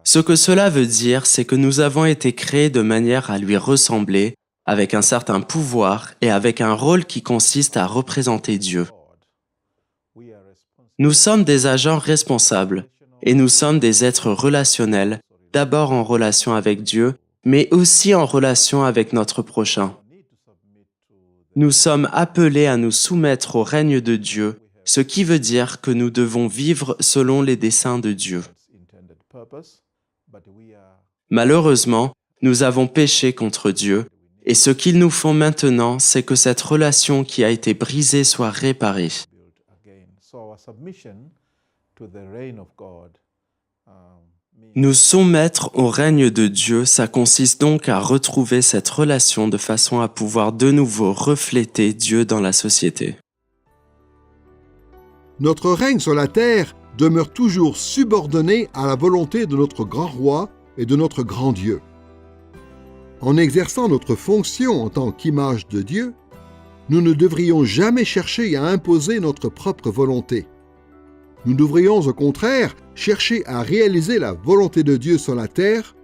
Ce que cela veut dire, c'est que nous avons été créés de manière à lui ressembler, avec un certain pouvoir et avec un rôle qui consiste à représenter Dieu. Nous sommes des agents responsables et nous sommes des êtres relationnels, d'abord en relation avec Dieu, mais aussi en relation avec notre prochain. Nous sommes appelés à nous soumettre au règne de Dieu, ce qui veut dire que nous devons vivre selon les desseins de Dieu. Malheureusement, nous avons péché contre Dieu Et ce qu'il nous faut maintenant, c'est que cette relation qui a été brisée soit réparée. Nous soumettre au règne de Dieu, ça consiste donc à retrouver cette relation de façon à pouvoir de nouveau refléter Dieu dans la société.
Notre règne sur la terre demeure toujours subordonné à la volonté de notre grand roi et de notre grand Dieu. En exerçant notre fonction en tant qu'image de Dieu, nous ne devrions jamais chercher à imposer notre propre volonté. Nous devrions au contraire chercher à réaliser la volonté de Dieu sur la terre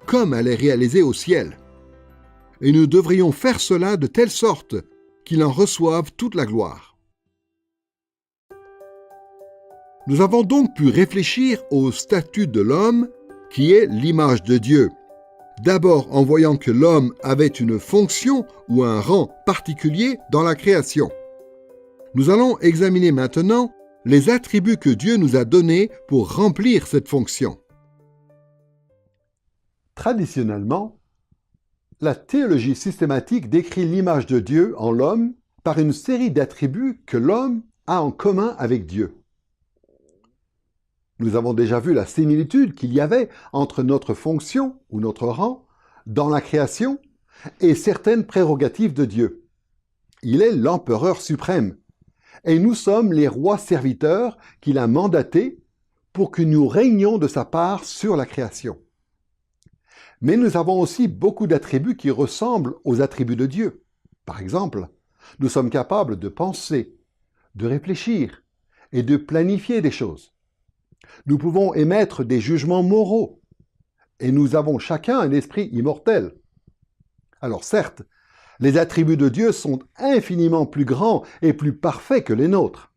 comme elle est réalisée au ciel. Et nous devrions faire cela de telle sorte qu'il en reçoive toute la gloire. Nous avons donc pu réfléchir au statut de l'homme qui est l'image de Dieu. D'abord en voyant que l'homme avait une fonction ou un rang particulier dans la création. Nous allons examiner maintenant les attributs que Dieu nous a donnés pour remplir cette fonction.
Traditionnellement, la théologie systématique décrit l'image de Dieu en l'homme par une série d'attributs que l'homme a en commun avec Dieu. Nous avons déjà vu la similitude qu'il y avait entre notre fonction ou notre rang dans la création et certaines prérogatives de Dieu. Il est l'empereur suprême et nous sommes les rois serviteurs qu'il a mandatés pour que nous régnions de sa part sur la création. Mais nous avons aussi beaucoup d'attributs qui ressemblent aux attributs de Dieu. Par exemple, nous sommes capables de penser, de réfléchir et de planifier des choses. Nous pouvons émettre des jugements moraux et nous avons chacun un esprit immortel. Alors certes, les attributs de Dieu sont infiniment plus grands et plus parfaits que les nôtres.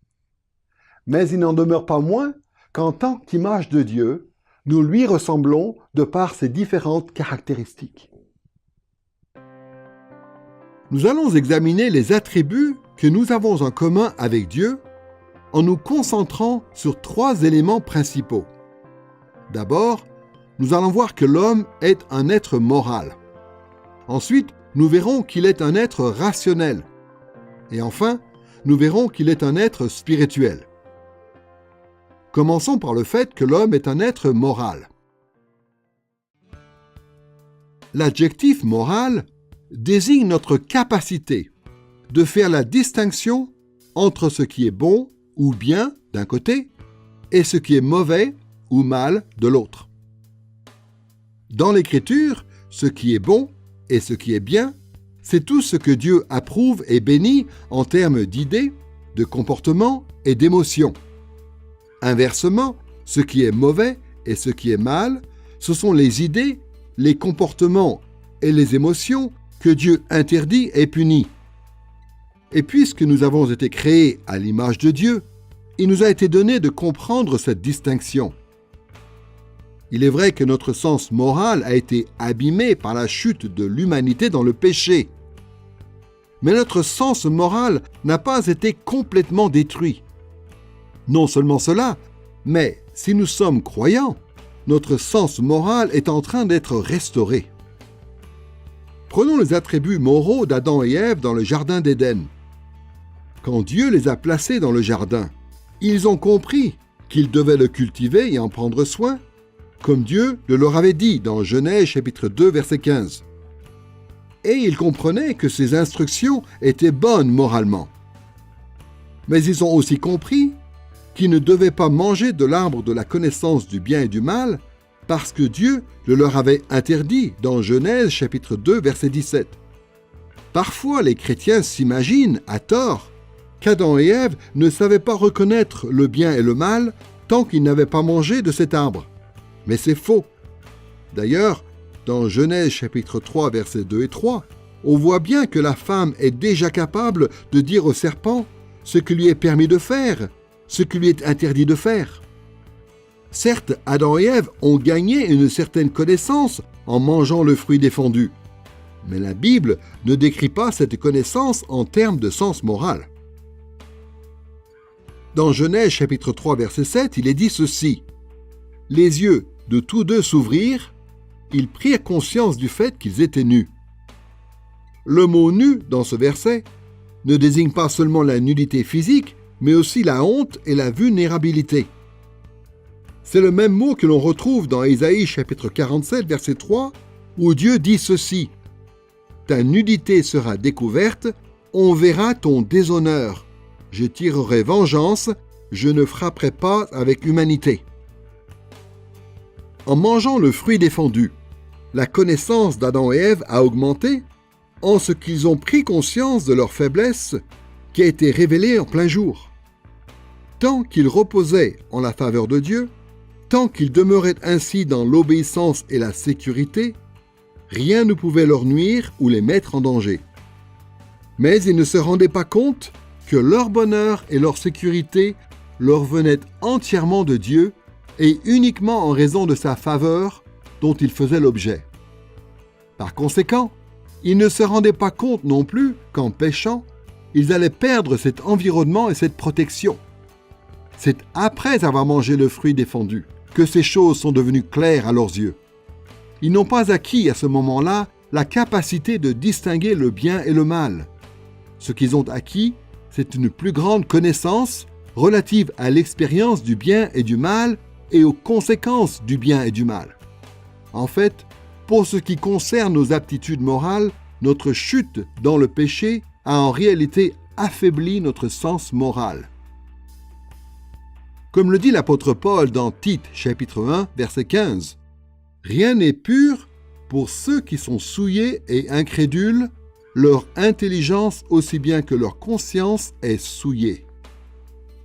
Mais il n'en demeure pas moins qu'en tant qu'image de Dieu, nous lui ressemblons de par ses différentes caractéristiques.
Nous allons examiner les attributs que nous avons en commun avec Dieu en nous concentrant sur 3 éléments principaux. D'abord, nous allons voir que l'homme est un être moral. Ensuite, nous verrons qu'il est un être rationnel. Et enfin, nous verrons qu'il est un être spirituel. Commençons par le fait que l'homme est un être moral. L'adjectif moral désigne notre capacité de faire la distinction entre ce qui est bon ou bien d'un côté et ce qui est mauvais ou mal de l'autre. Dans l'Écriture, ce qui est bon et ce qui est bien, c'est tout ce que Dieu approuve et bénit en termes d'idées, de comportements et d'émotions. Inversement, ce qui est mauvais et ce qui est mal, ce sont les idées, les comportements et les émotions que Dieu interdit et punit. Et puisque nous avons été créés à l'image de Dieu, il nous a été donné de comprendre cette distinction. Il est vrai que notre sens moral a été abîmé par la chute de l'humanité dans le péché. Mais notre sens moral n'a pas été complètement détruit. Non seulement cela, mais si nous sommes croyants, notre sens moral est en train d'être restauré. Prenons les attributs moraux d'Adam et Ève dans le jardin d'Éden. Quand Dieu les a placés dans le jardin, ils ont compris qu'ils devaient le cultiver et en prendre soin, comme Dieu le leur avait dit dans Genèse chapitre 2, verset 15. Et ils comprenaient que ces instructions étaient bonnes moralement. Mais ils ont aussi compris qu'ils ne devaient pas manger de l'arbre de la connaissance du bien et du mal, parce que Dieu le leur avait interdit dans Genèse chapitre 2, verset 17. Parfois, les chrétiens s'imaginent, à tort, qu'Adam et Ève ne savaient pas reconnaître le bien et le mal tant qu'ils n'avaient pas mangé de cet arbre. Mais c'est faux. D'ailleurs, dans Genèse chapitre 3, versets 2 et 3, on voit bien que la femme est déjà capable de dire au serpent ce qui lui est permis de faire, ce qui lui est interdit de faire. Certes, Adam et Ève ont gagné une certaine connaissance en mangeant le fruit défendu, mais la Bible ne décrit pas cette connaissance en termes de sens moral. Dans Genèse chapitre 3, verset 7, il est dit ceci. « Les yeux de tous deux s'ouvrirent, ils prirent conscience du fait qu'ils étaient nus. » Le mot nu dans ce verset ne désigne pas seulement la nudité physique, mais aussi la honte et la vulnérabilité. C'est le même mot que l'on retrouve dans Ésaïe chapitre 47, verset 3, où Dieu dit ceci: « Ta nudité sera découverte, on verra ton déshonneur. Je tirerai vengeance, je ne frapperai pas avec humanité. » En mangeant le fruit défendu, la connaissance d'Adam et Ève a augmenté en ce qu'ils ont pris conscience de leur faiblesse qui a été révélée en plein jour. Tant qu'ils reposaient en la faveur de Dieu, tant qu'ils demeuraient ainsi dans l'obéissance et la sécurité, rien ne pouvait leur nuire ou les mettre en danger. Mais ils ne se rendaient pas compte que leur bonheur et leur sécurité leur venaient entièrement de Dieu et uniquement en raison de sa faveur dont ils faisaient l'objet. Par conséquent, ils ne se rendaient pas compte non plus qu'en péchant, ils allaient perdre cet environnement et cette protection. C'est après avoir mangé le fruit défendu que ces choses sont devenues claires à leurs yeux. Ils n'ont pas acquis à ce moment-là la capacité de distinguer le bien et le mal. Ce qu'ils ont acquis, c'est une plus grande connaissance relative à l'expérience du bien et du mal et aux conséquences du bien et du mal. En fait, pour ce qui concerne nos aptitudes morales, notre chute dans le péché a en réalité affaibli notre sens moral. Comme le dit l'apôtre Paul dans Tite, chapitre 1, verset 15, « Rien n'est pur pour ceux qui sont souillés et incrédules, leur intelligence aussi bien que leur conscience est souillée. »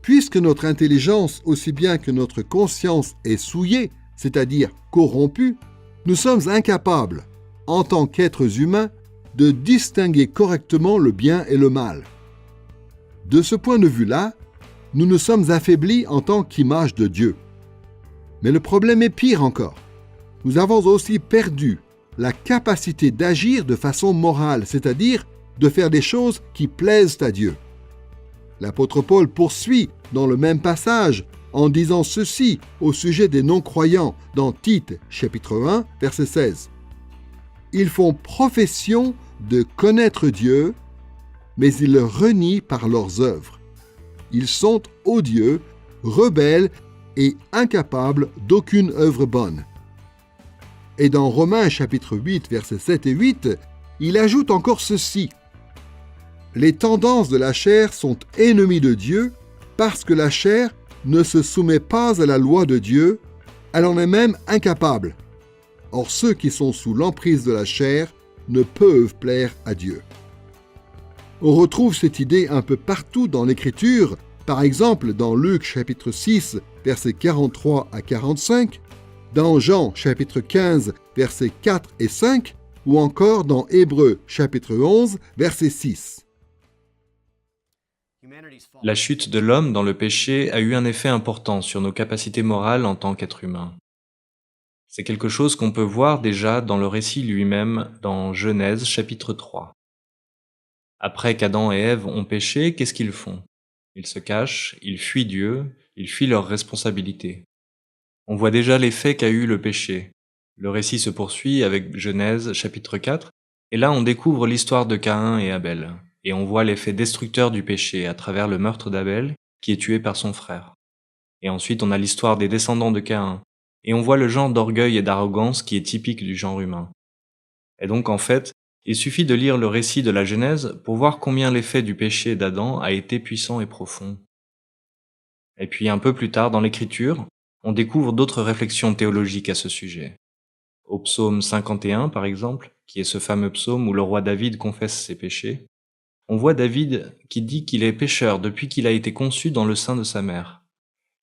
Puisque notre intelligence aussi bien que notre conscience est souillée, c'est-à-dire corrompue, nous sommes incapables, en tant qu'êtres humains, de distinguer correctement le bien et le mal. De ce point de vue-là, nous nous sommes affaiblis en tant qu'image de Dieu. Mais le problème est pire encore. Nous avons aussi perdu la capacité d'agir de façon morale, c'est-à-dire de faire des choses qui plaisent à Dieu. L'apôtre Paul poursuit dans le même passage en disant ceci au sujet des non-croyants dans Tite, chapitre 1, verset 16. « Ils font profession de connaître Dieu, mais ils le renient par leurs œuvres. Ils sont odieux, rebelles et incapables d'aucune œuvre bonne. » Et dans Romains chapitre 8, versets 7 et 8, il ajoute encore ceci. « Les tendances de la chair sont ennemies de Dieu parce que la chair ne se soumet pas à la loi de Dieu, elle en est même incapable. Or ceux qui sont sous l'emprise de la chair ne peuvent plaire à Dieu. » On retrouve cette idée un peu partout dans l'Écriture, par exemple dans Luc chapitre 6, versets 43 à 45, dans Jean chapitre 15, versets 4 et 5, ou encore dans Hébreux chapitre 11, verset 6.
La chute de l'homme dans le péché a eu un effet important sur nos capacités morales en tant qu'être humain. C'est quelque chose qu'on peut voir déjà dans le récit lui-même dans Genèse chapitre 3. Après qu'Adam et Ève ont péché, qu'est-ce qu'ils font? Ils se cachent, ils fuient Dieu, ils fuient leurs responsabilités. On voit déjà l'effet qu'a eu le péché. Le récit se poursuit avec Genèse chapitre 4, et là on découvre l'histoire de Caïn et Abel, et on voit l'effet destructeur du péché à travers le meurtre d'Abel, qui est tué par son frère. Et ensuite on a l'histoire des descendants de Caïn, et on voit le genre d'orgueil et d'arrogance qui est typique du genre humain. Et donc en fait, il suffit de lire le récit de la Genèse pour voir combien l'effet du péché d'Adam a été puissant et profond. Et puis un peu plus tard dans l'Écriture, on découvre d'autres réflexions théologiques à ce sujet. Au psaume 51 par exemple, qui est ce fameux psaume où le roi David confesse ses péchés, on voit David qui dit qu'il est pécheur depuis qu'il a été conçu dans le sein de sa mère.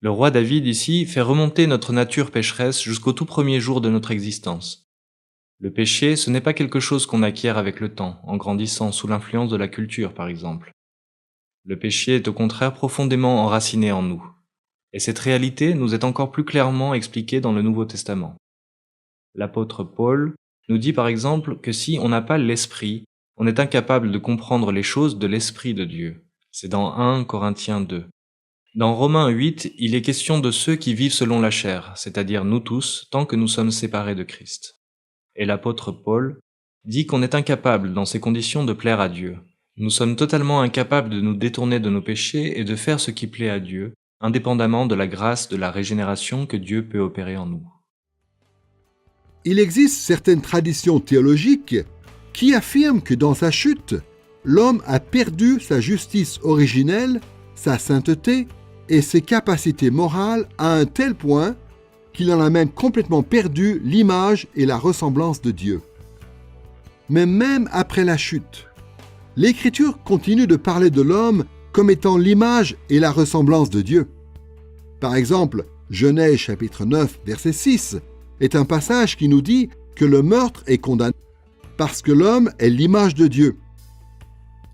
Le roi David ici fait remonter notre nature pécheresse jusqu'au tout premier jour de notre existence. Le péché, ce n'est pas quelque chose qu'on acquiert avec le temps, en grandissant sous l'influence de la culture par exemple. Le péché est au contraire profondément enraciné en nous. Et cette réalité nous est encore plus clairement expliquée dans le Nouveau Testament. L'apôtre Paul nous dit par exemple que si on n'a pas l'esprit, on est incapable de comprendre les choses de l'esprit de Dieu. C'est dans 1 Corinthiens 2. Dans Romains 8, il est question de ceux qui vivent selon la chair, c'est-à-dire nous tous, tant que nous sommes séparés de Christ. Et l'apôtre Paul dit qu'on est incapable dans ces conditions de plaire à Dieu. Nous sommes totalement incapables de nous détourner de nos péchés et de faire ce qui plaît à Dieu, indépendamment de la grâce de la régénération que Dieu peut opérer en nous.
Il existe certaines traditions théologiques qui affirment que dans sa chute, l'homme a perdu sa justice originelle, sa sainteté et ses capacités morales à un tel point qu'il en a même complètement perdu l'image et la ressemblance de Dieu. Mais même après la chute, l'Écriture continue de parler de l'homme comme étant l'image et la ressemblance de Dieu. Par exemple, Genèse chapitre 9, verset 6, est un passage qui nous dit que le meurtre est condamné parce que l'homme est l'image de Dieu.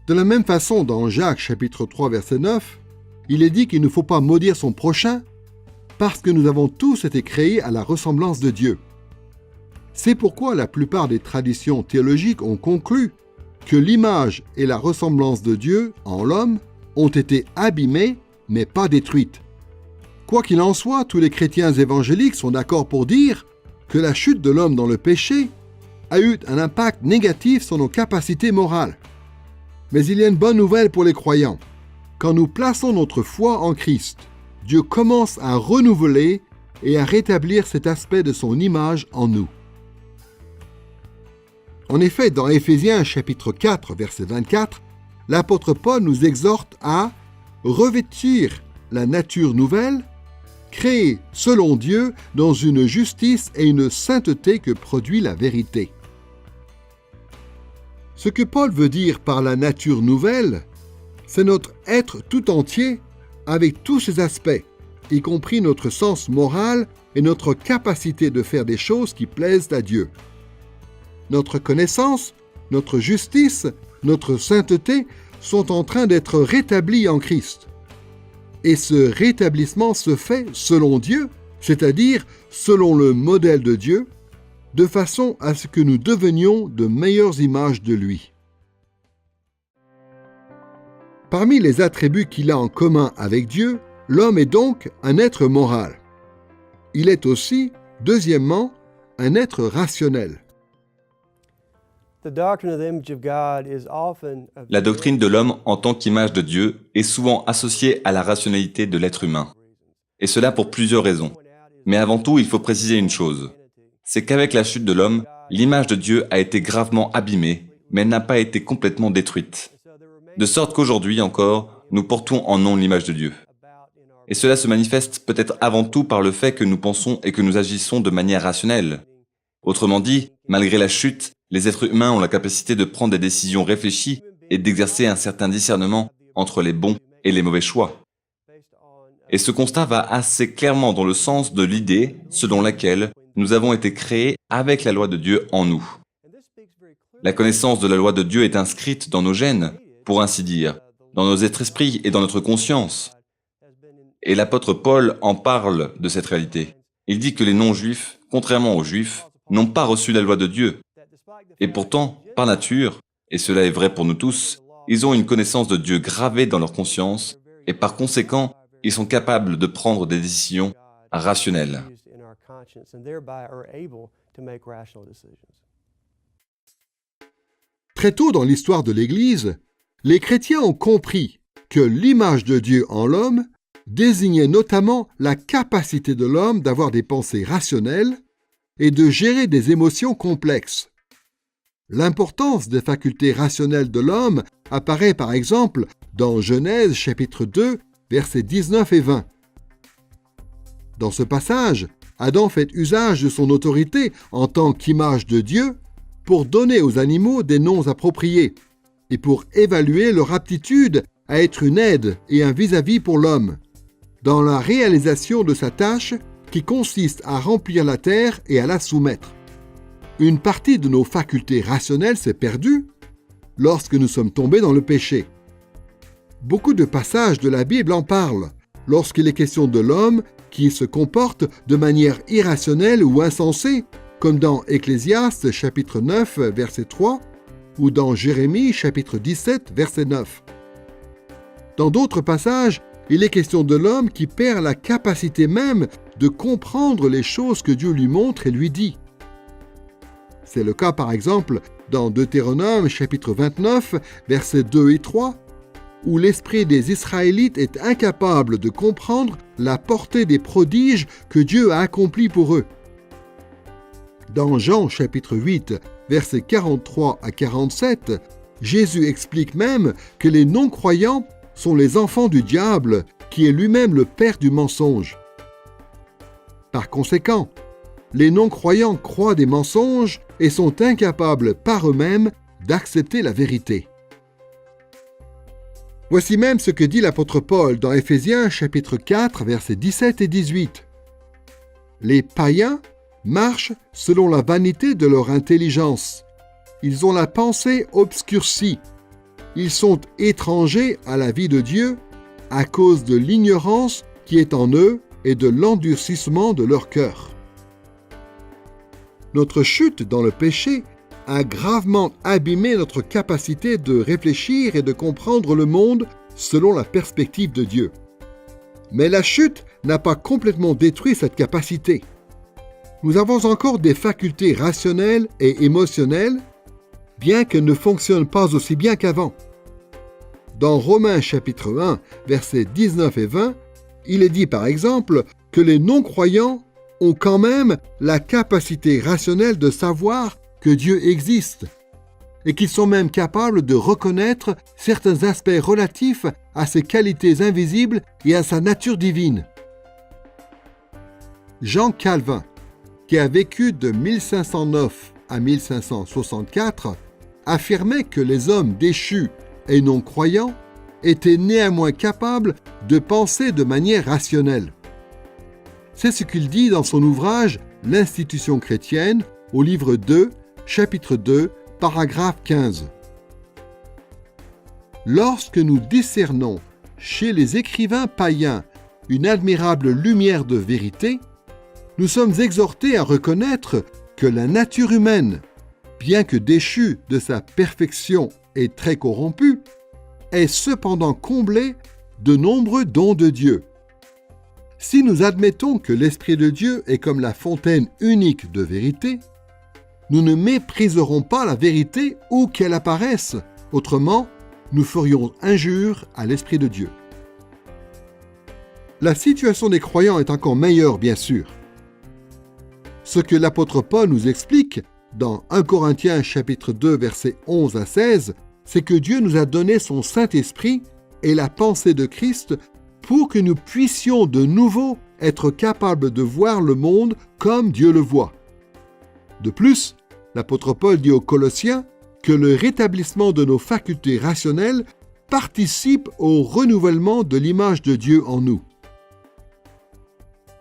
De la même façon, dans Jacques chapitre 3, verset 9, il est dit qu'il ne faut pas maudire son prochain parce que nous avons tous été créés à la ressemblance de Dieu. C'est pourquoi la plupart des traditions théologiques ont conclu que l'image et la ressemblance de Dieu en l'homme ont été abîmées, mais pas détruites. Quoi qu'il en soit, tous les chrétiens évangéliques sont d'accord pour dire que la chute de l'homme dans le péché a eu un impact négatif sur nos capacités morales. Mais il y a une bonne nouvelle pour les croyants. Quand nous plaçons notre foi en Christ, Dieu commence à renouveler et à rétablir cet aspect de son image en nous. En effet, dans Éphésiens chapitre 4, verset 24, l'apôtre Paul nous exhorte à revêtir la nature nouvelle, créée selon Dieu dans une justice et une sainteté que produit la vérité. Ce que Paul veut dire par la nature nouvelle, c'est notre être tout entier avec tous ses aspects, y compris notre sens moral et notre capacité de faire des choses qui plaisent à Dieu. Notre connaissance, notre justice, notre sainteté sont en train d'être rétablis en Christ. Et ce rétablissement se fait selon Dieu, c'est-à-dire selon le modèle de Dieu, de façon à ce que nous devenions de meilleures images de lui. Parmi les attributs qu'il a en commun avec Dieu, l'homme est donc un être moral. Il est aussi, deuxièmement, un être rationnel.
La doctrine de l'homme en tant qu'image de Dieu est souvent associée à la rationalité de l'être humain. Et cela pour plusieurs raisons. Mais avant tout, il faut préciser une chose. C'est qu'avec la chute de l'homme, l'image de Dieu a été gravement abîmée, mais elle n'a pas été complètement détruite. De sorte qu'aujourd'hui encore, nous portons en nous l'image de Dieu. Et cela se manifeste peut-être avant tout par le fait que nous pensons et que nous agissons de manière rationnelle. Autrement dit, malgré la chute, les êtres humains ont la capacité de prendre des décisions réfléchies et d'exercer un certain discernement entre les bons et les mauvais choix. Et ce constat va assez clairement dans le sens de l'idée selon laquelle nous avons été créés avec la loi de Dieu en nous. La connaissance de la loi de Dieu est inscrite dans nos gènes, pour ainsi dire, dans nos êtres-esprits et dans notre conscience. Et l'apôtre Paul en parle de cette réalité. Il dit que les non-juifs, contrairement aux juifs, n'ont pas reçu la loi de Dieu. Et pourtant, par nature, et cela est vrai pour nous tous, ils ont une connaissance de Dieu gravée dans leur conscience, et par conséquent, ils sont capables de prendre des décisions rationnelles.
Très tôt dans l'histoire de l'Église, les chrétiens ont compris que l'image de Dieu en l'homme désignait notamment la capacité de l'homme d'avoir des pensées rationnelles et de gérer des émotions complexes. L'importance des facultés rationnelles de l'homme apparaît par exemple dans Genèse chapitre 2, versets 19 et 20. Dans ce passage, Adam fait usage de son autorité en tant qu'image de Dieu pour donner aux animaux des noms appropriés et pour évaluer leur aptitude à être une aide et un vis-à-vis pour l'homme, dans la réalisation de sa tâche qui consiste à remplir la terre et à la soumettre. Une partie de nos facultés rationnelles s'est perdue lorsque nous sommes tombés dans le péché. Beaucoup de passages de la Bible en parlent, lorsqu'il est question de l'homme qui se comporte de manière irrationnelle ou insensée, comme dans Ecclésiaste chapitre 9, verset 3, ou dans Jérémie chapitre 17, verset 9. Dans d'autres passages, il est question de l'homme qui perd la capacité même de comprendre les choses que Dieu lui montre et lui dit. C'est le cas par exemple dans Deutéronome chapitre 29, versets 2 et 3, où l'esprit des Israélites est incapable de comprendre la portée des prodiges que Dieu a accomplis pour eux. Dans Jean chapitre 8, versets 43 à 47, Jésus explique même que les non-croyants sont les enfants du diable, qui est lui-même le père du mensonge. Par conséquent, les non-croyants croient des mensonges et sont incapables par eux-mêmes d'accepter la vérité. Voici même ce que dit l'apôtre Paul dans Éphésiens chapitre 4, versets 17 et 18. Les païens marchent selon la vanité de leur intelligence. Ils ont la pensée obscurcie. Ils sont étrangers à la vie de Dieu à cause de l'ignorance qui est en eux et de l'endurcissement de leur cœur. Notre chute dans le péché a gravement abîmé notre capacité de réfléchir et de comprendre le monde selon la perspective de Dieu. Mais la chute n'a pas complètement détruit cette capacité. Nous avons encore des facultés rationnelles et émotionnelles, bien qu'elles ne fonctionnent pas aussi bien qu'avant. Dans Romains chapitre 1, versets 19 et 20, il est dit par exemple que les non-croyants ont quand même la capacité rationnelle de savoir que Dieu existe et qu'ils sont même capables de reconnaître certains aspects relatifs à ses qualités invisibles et à sa nature divine. Jean Calvin, qui a vécu de 1509 à 1564, affirmait que les hommes déchus et non-croyants étaient néanmoins capables de penser de manière rationnelle. C'est ce qu'il dit dans son ouvrage « L'institution chrétienne » au livre 2, chapitre 2, paragraphe 15. Lorsque nous discernons chez les écrivains païens une admirable lumière de vérité, nous sommes exhortés à reconnaître que la nature humaine, bien que déchue de sa perfection et très corrompue, est cependant comblée de nombreux dons de Dieu. Si nous admettons que l'Esprit de Dieu est comme la fontaine unique de vérité, nous ne mépriserons pas la vérité où qu'elle apparaisse, autrement, nous ferions injure à l'Esprit de Dieu. La situation des croyants est encore meilleure, bien sûr. Ce que l'apôtre Paul nous explique dans 1 Corinthiens chapitre 2, versets 11 à 16, c'est que Dieu nous a donné son Saint-Esprit et la pensée de Christ pour que nous puissions de nouveau être capables de voir le monde comme Dieu le voit. De plus, l'apôtre Paul dit aux Colossiens que le rétablissement de nos facultés rationnelles participe au renouvellement de l'image de Dieu en nous.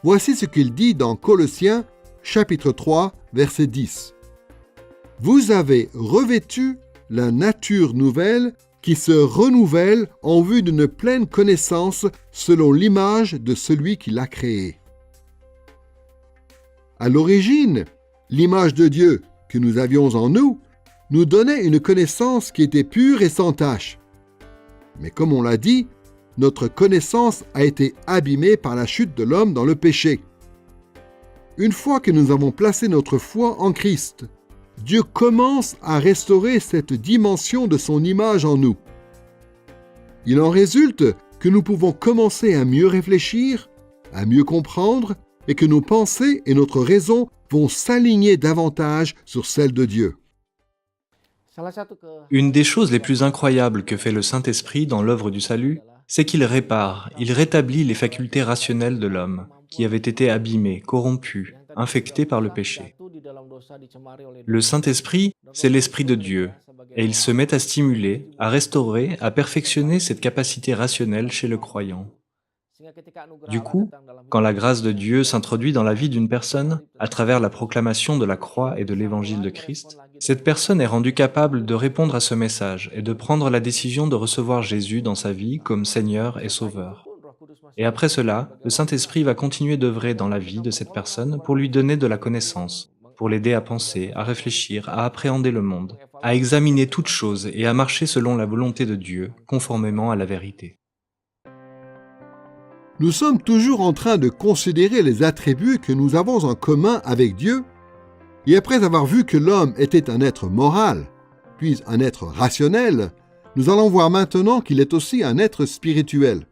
Voici ce qu'il dit dans Colossiens chapitre 3, verset 10. « Vous avez revêtu la nature nouvelle qui se renouvelle en vue d'une pleine connaissance selon l'image de celui qui l'a créée. » À l'origine, l'image de Dieu que nous avions en nous nous donnait une connaissance qui était pure et sans tache. Mais comme on l'a dit, notre connaissance a été abîmée par la chute de l'homme dans le péché. Une fois que nous avons placé notre foi en Christ, Dieu commence à restaurer cette dimension de son image en nous. Il en résulte que nous pouvons commencer à mieux réfléchir, à mieux comprendre, et que nos pensées et notre raison vont s'aligner davantage sur celles de Dieu.
Une des choses les plus incroyables que fait le Saint-Esprit dans l'œuvre du salut, c'est qu'il répare, il rétablit les facultés rationnelles de l'homme, qui avaient été abîmées, corrompues, infectées par le péché. Le Saint-Esprit, c'est l'Esprit de Dieu, et il se met à stimuler, à restaurer, à perfectionner cette capacité rationnelle chez le croyant. Du coup, quand la grâce de Dieu s'introduit dans la vie d'une personne, à travers la proclamation de la croix et de l'évangile de Christ, cette personne est rendue capable de répondre à ce message et de prendre la décision de recevoir Jésus dans sa vie comme Seigneur et Sauveur. Et après cela, le Saint-Esprit va continuer d'œuvrer dans la vie de cette personne pour lui donner de la connaissance, pour l'aider à penser, à réfléchir, à appréhender le monde, à examiner toutes choses et à marcher selon la volonté de Dieu, conformément à la vérité.
Nous sommes toujours en train de considérer les attributs que nous avons en commun avec Dieu Et après avoir vu que l'homme était un être moral, puis un être rationnel, nous allons voir maintenant qu'il est aussi un être spirituel.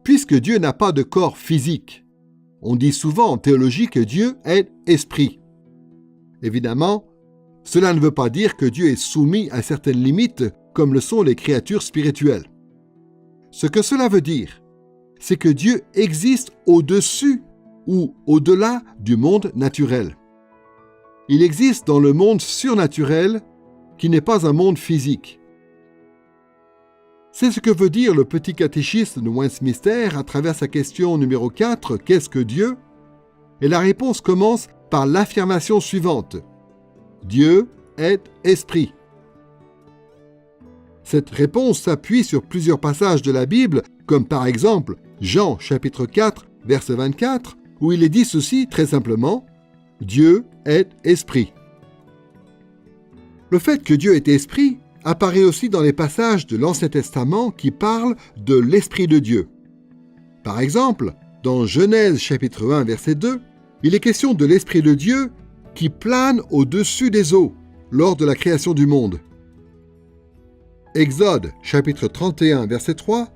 Puisque Dieu n'a pas de corps physique, on dit souvent en théologie que Dieu est esprit. Évidemment, cela ne veut pas dire que Dieu est soumis à certaines limites comme le sont les créatures spirituelles. Ce que cela veut dire, c'est que Dieu existe au-dessus ou au-delà du monde naturel. Il existe dans le monde surnaturel qui n'est pas un monde physique. C'est ce que veut dire le petit catéchisme de Westminster à travers sa question numéro 4, « Qu'est-ce que Dieu ?» Et la réponse commence par l'affirmation suivante, « Dieu est esprit ». Cette réponse s'appuie sur plusieurs passages de la Bible, comme par exemple Jean chapitre 4, verset 24, où il est dit ceci très simplement, « Dieu est esprit ». Le fait que Dieu est esprit apparaît aussi dans les passages de l'Ancien Testament qui parlent de l'Esprit de Dieu. Par exemple, dans Genèse chapitre 1, verset 2, il est question de l'Esprit de Dieu qui plane au-dessus des eaux lors de la création du monde. Exode chapitre 31, verset 3,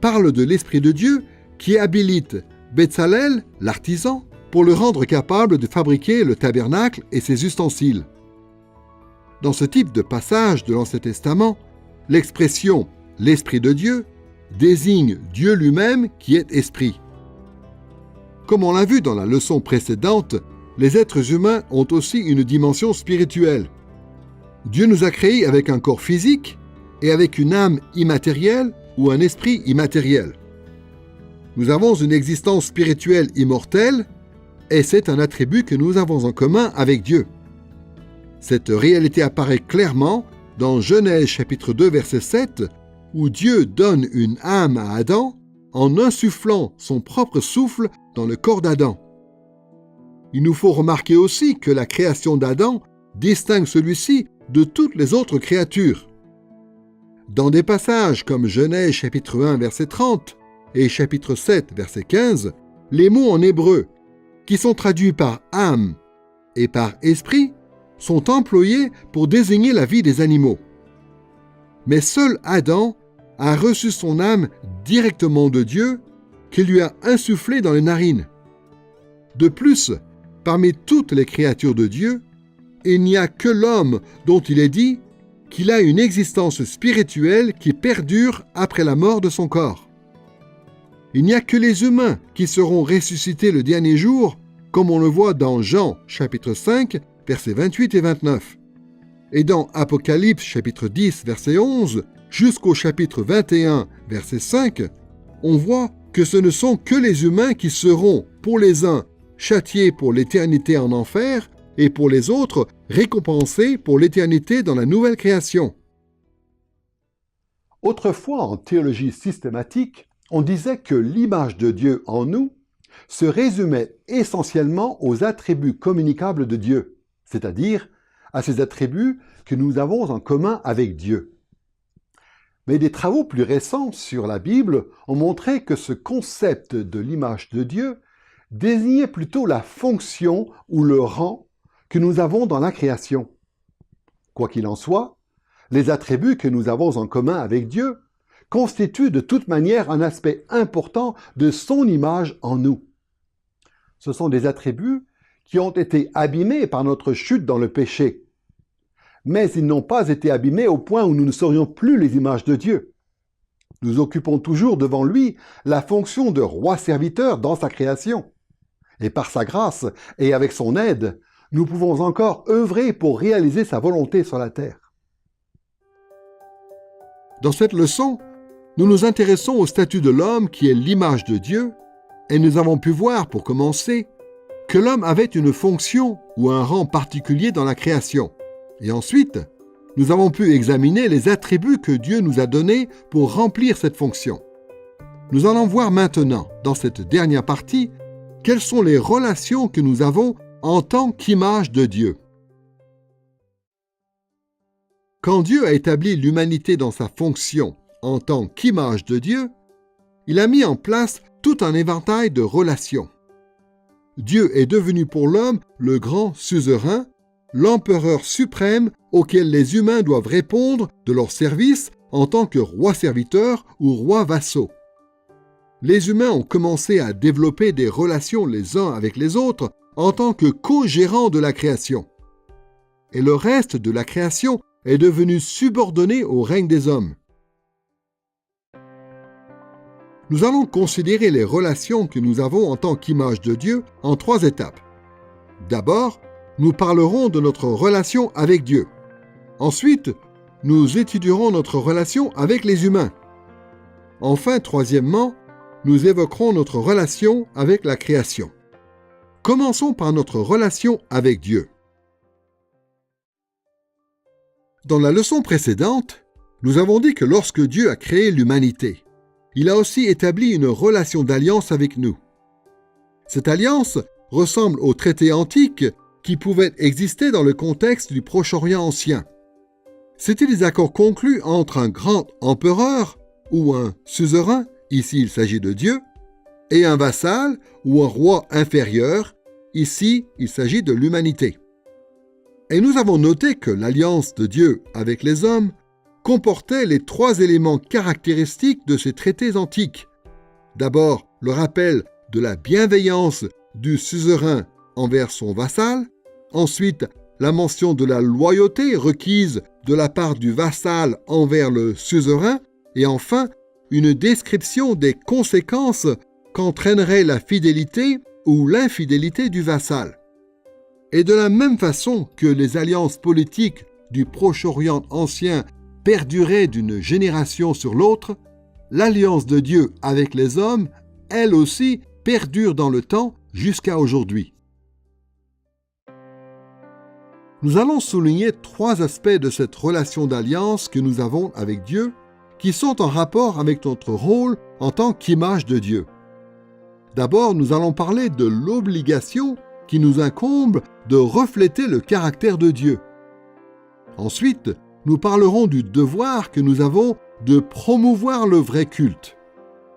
parle de l'Esprit de Dieu qui habilite Betsalel, l'artisan, pour le rendre capable de fabriquer le tabernacle et ses ustensiles. Dans ce type de passage de l'Ancien Testament, l'expression « l'Esprit de Dieu » désigne Dieu lui-même qui est esprit. Comme on l'a vu dans la leçon précédente, les êtres humains ont aussi une dimension spirituelle. Dieu nous a créés avec un corps physique et avec une âme immatérielle ou un esprit immatériel. Nous avons une existence spirituelle immortelle et c'est un attribut que nous avons en commun avec Dieu. Cette réalité apparaît clairement dans Genèse chapitre 2 verset 7 où Dieu donne une âme à Adam en insufflant son propre souffle dans le corps d'Adam. Il nous faut remarquer aussi que la création d'Adam distingue celui-ci de toutes les autres créatures. Dans des passages comme Genèse chapitre 1 verset 30 et chapitre 7 verset 15, les mots en hébreu qui sont traduits par âme et par esprit sont employés pour désigner la vie des animaux. Mais seul Adam a reçu son âme directement de Dieu qui lui a insufflé dans les narines. De plus, parmi toutes les créatures de Dieu, il n'y a que l'homme dont il est dit qu'il a une existence spirituelle qui perdure après la mort de son corps. Il n'y a que les humains qui seront ressuscités le dernier jour, comme on le voit dans Jean chapitre 5, versets 28 et 29. Et dans Apocalypse chapitre 10, verset 11, jusqu'au chapitre 21, verset 5, on voit que ce ne sont que les humains qui seront, pour les uns, châtiés pour l'éternité en enfer, et pour les autres, récompensés pour l'éternité dans la nouvelle création.
Autrefois, en théologie systématique, on disait que l'image de Dieu en nous se résumait essentiellement aux attributs communicables de Dieu, c'est-à-dire à ces attributs que nous avons en commun avec Dieu. Mais des travaux plus récents sur la Bible ont montré que ce concept de l'image de Dieu désignait plutôt la fonction ou le rang que nous avons dans la création. Quoi qu'il en soit, les attributs que nous avons en commun avec Dieu constituent de toute manière un aspect important de son image en nous. Ce sont des attributs qui ont été abîmés par notre chute dans le péché. Mais ils n'ont pas été abîmés au point où nous ne serions plus les images de Dieu. Nous occupons toujours devant lui la fonction de roi-serviteur dans sa création. Et par sa grâce et avec son aide, nous pouvons encore œuvrer pour réaliser sa volonté sur la terre.
Dans cette leçon, nous nous intéressons au statut de l'homme qui est l'image de Dieu, et nous avons pu voir, pour commencer, que l'homme avait une fonction ou un rang particulier dans la création. Et ensuite, nous avons pu examiner les attributs que Dieu nous a donnés pour remplir cette fonction. Nous allons voir maintenant, dans cette dernière partie, quelles sont les relations que nous avons en tant qu'image de Dieu. Quand Dieu a établi l'humanité dans sa fonction en tant qu'image de Dieu, il a mis en place tout un éventail de relations. Dieu est devenu pour l'homme le grand suzerain, l'empereur suprême auquel les humains doivent répondre de leur service en tant que rois serviteurs ou rois vassaux. Les humains ont commencé à développer des relations les uns avec les autres en tant que co-gérants de la création. Et le reste de la création est devenu subordonné au règne des hommes. Nous allons considérer les relations que nous avons en tant qu'image de Dieu en 3 étapes. D'abord, nous parlerons de notre relation avec Dieu. Ensuite, nous étudierons notre relation avec les humains. Enfin, troisièmement, nous évoquerons notre relation avec la création. Commençons par notre relation avec Dieu. Dans la leçon précédente, nous avons dit que lorsque Dieu a créé l'humanité, il a aussi établi une relation d'alliance avec nous. Cette alliance ressemble aux traités antiques qui pouvaient exister dans le contexte du Proche-Orient ancien. C'étaient des accords conclus entre un grand empereur ou un suzerain, ici il s'agit de Dieu, et un vassal ou un roi inférieur, ici il s'agit de l'humanité. Et nous avons noté que l'alliance de Dieu avec les hommes comportait les 3 éléments caractéristiques de ces traités antiques. D'abord, le rappel de la bienveillance du suzerain envers son vassal. Ensuite, la mention de la loyauté requise de la part du vassal envers le suzerain. Et enfin, une description des conséquences qu'entraînerait la fidélité ou l'infidélité du vassal. Et de la même façon que les alliances politiques du Proche-Orient ancien perduraient d'une génération sur l'autre, l'alliance de Dieu avec les hommes, elle aussi, perdure dans le temps jusqu'à aujourd'hui. Nous allons souligner 3 aspects de cette relation d'alliance que nous avons avec Dieu qui sont en rapport avec notre rôle en tant qu'image de Dieu. D'abord, nous allons parler de l'obligation qui nous incombe de refléter le caractère de Dieu. Ensuite, nous parlerons du devoir que nous avons de promouvoir le vrai culte.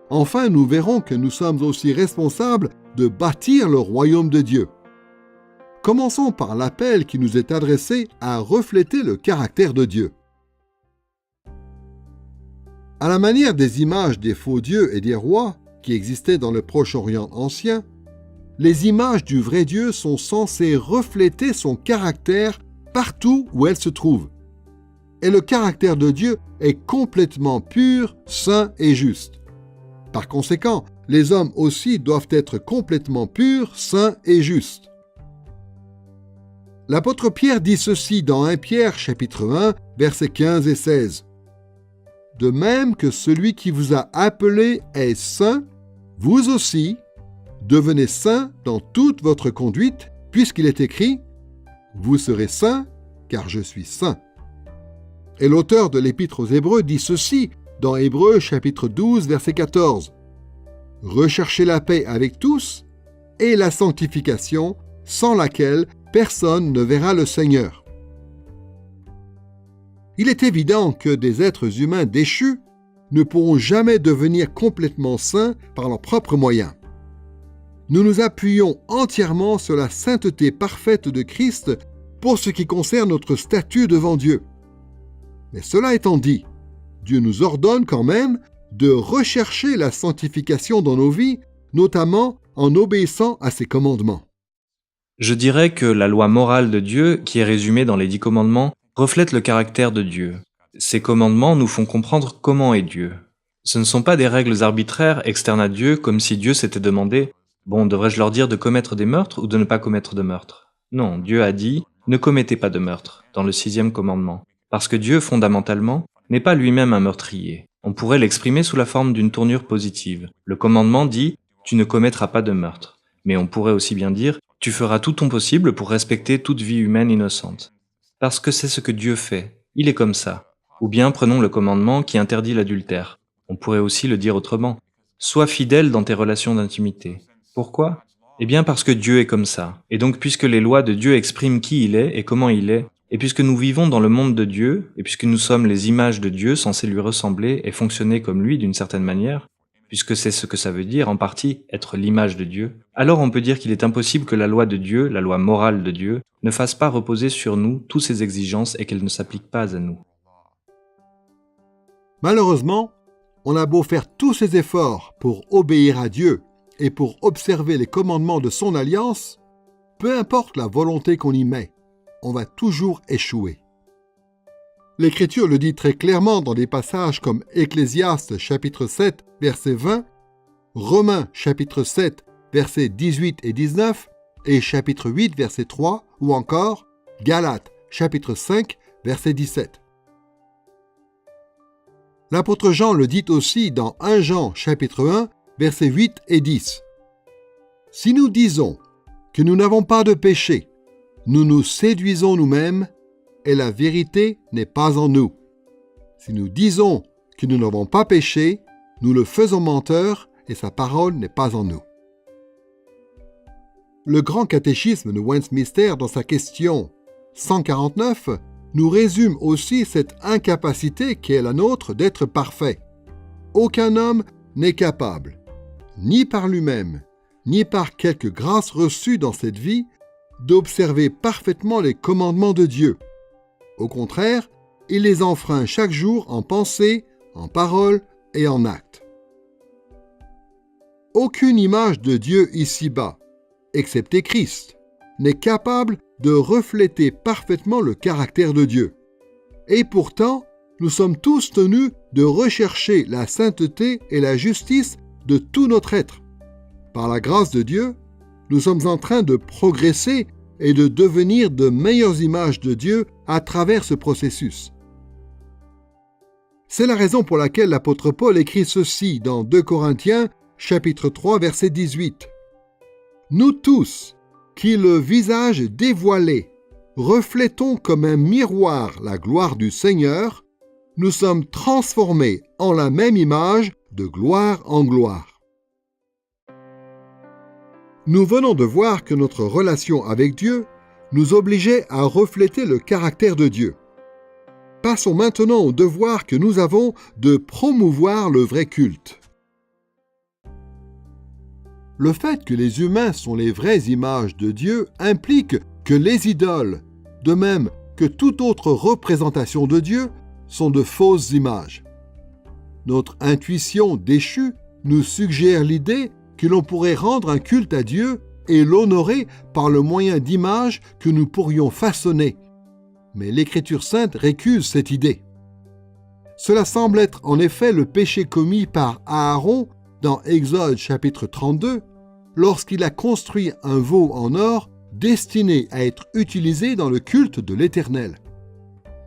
Enfin, nous verrons que nous sommes aussi responsables de bâtir le royaume de Dieu. Commençons par l'appel qui nous est adressé à refléter le caractère de Dieu. À la manière des images des faux dieux et des rois qui existaient dans le Proche-Orient ancien, les images du vrai Dieu sont censées refléter son caractère partout où elles se trouvent. Et le caractère de Dieu est complètement pur, saint et juste. Par conséquent, les hommes aussi doivent être complètement purs, saints et justes. L'apôtre Pierre dit ceci dans 1 Pierre chapitre 1, versets 15 et 16. « De même que celui qui vous a appelé est saint, vous aussi, devenez saints dans toute votre conduite, puisqu'il est écrit « Vous serez saints, car je suis saint ». Et l'auteur de l'Épître aux Hébreux dit ceci dans Hébreux chapitre 12, verset 14. « Recherchez la paix avec tous et la sanctification, sans laquelle personne ne verra le Seigneur. » Il est évident que des êtres humains déchus ne pourront jamais devenir complètement saints par leurs propres moyens. Nous nous appuyons entièrement sur la sainteté parfaite de Christ pour ce qui concerne notre statut devant Dieu. Mais cela étant dit, Dieu nous ordonne quand même de rechercher la sanctification dans nos vies, notamment en obéissant à ses commandements.
Je dirais que la loi morale de Dieu, qui est résumée dans les 10 commandements, reflète le caractère de Dieu. Ces commandements nous font comprendre comment est Dieu. Ce ne sont pas des règles arbitraires externes à Dieu, comme si Dieu s'était demandé « Bon, devrais-je leur dire de commettre des meurtres ou de ne pas commettre de meurtres ?» Non, Dieu a dit « Ne commettez pas de meurtre » dans le 6e commandement. Parce que Dieu, fondamentalement, n'est pas lui-même un meurtrier. On pourrait l'exprimer sous la forme d'une tournure positive. Le commandement dit « Tu ne commettras pas de meurtre ». Mais on pourrait aussi bien dire « Tu feras tout ton possible pour respecter toute vie humaine innocente ». Parce que c'est ce que Dieu fait. Il est comme ça. Ou bien prenons le commandement qui interdit l'adultère. On pourrait aussi le dire autrement. Sois fidèle dans tes relations d'intimité. Pourquoi ? Eh bien parce que Dieu est comme ça. Et donc puisque les lois de Dieu expriment qui il est et comment il est, et puisque nous vivons dans le monde de Dieu, et puisque nous sommes les images de Dieu censées lui ressembler et fonctionner comme lui d'une certaine manière, puisque c'est ce que ça veut dire en partie être l'image de Dieu, alors on peut dire qu'il est impossible que la loi de Dieu, la loi morale de Dieu, ne fasse pas reposer sur nous toutes ses exigences et qu'elle ne s'applique pas à nous.
Malheureusement, on a beau faire tous ces efforts pour obéir à Dieu et pour observer les commandements de son alliance, peu importe la volonté qu'on y met, on va toujours échouer. L'Écriture le dit très clairement dans des passages comme Ecclésiaste chapitre 7, verset 20, Romains chapitre 7, versets 18 et 19, et chapitre 8, verset 3, ou encore Galates chapitre 5, verset 17. L'apôtre Jean le dit aussi dans 1 Jean chapitre 1, versets 8 et 10. Si nous disons que nous n'avons pas de péché, nous nous séduisons nous-mêmes et la vérité n'est pas en nous. Si nous disons que nous n'avons pas péché, nous le faisons menteur et sa parole n'est pas en nous. Le grand catéchisme de Westminster, dans sa question 149, nous résume aussi cette incapacité qui est la nôtre d'être parfait. Aucun homme n'est capable, ni par lui-même, ni par quelque grâce reçue dans cette vie, d'observer parfaitement les commandements de Dieu. Au contraire, il les enfreint chaque jour en pensée, en parole et en acte. Aucune image de Dieu ici-bas, excepté Christ, n'est capable de refléter parfaitement le caractère de Dieu. Et pourtant, nous sommes tous tenus de rechercher la sainteté et la justice de tout notre être. Par la grâce de Dieu, nous sommes en train de progresser et de devenir de meilleures images de Dieu à travers ce processus. C'est la raison pour laquelle l'apôtre Paul écrit ceci dans 2 Corinthiens, chapitre 3, verset 18. « Nous tous, qui le visage dévoilé, reflétons comme un miroir la gloire du Seigneur, nous sommes transformés en la même image de gloire en gloire. » Nous venons de voir que notre relation avec Dieu nous obligeait à refléter le caractère de Dieu. Passons maintenant au devoir que nous avons de promouvoir le vrai culte. Le fait que les humains sont les vraies images de Dieu implique que les idoles, de même que toute autre représentation de Dieu, sont de fausses images. Notre intuition déchue nous suggère l'idée que l'on pourrait rendre un culte à Dieu et l'honorer par le moyen d'images que nous pourrions façonner. Mais l'Écriture sainte récuse cette idée. Cela semble être en effet le péché commis par Aaron dans Exode chapitre 32, lorsqu'il a construit un veau en or destiné à être utilisé dans le culte de l'Éternel.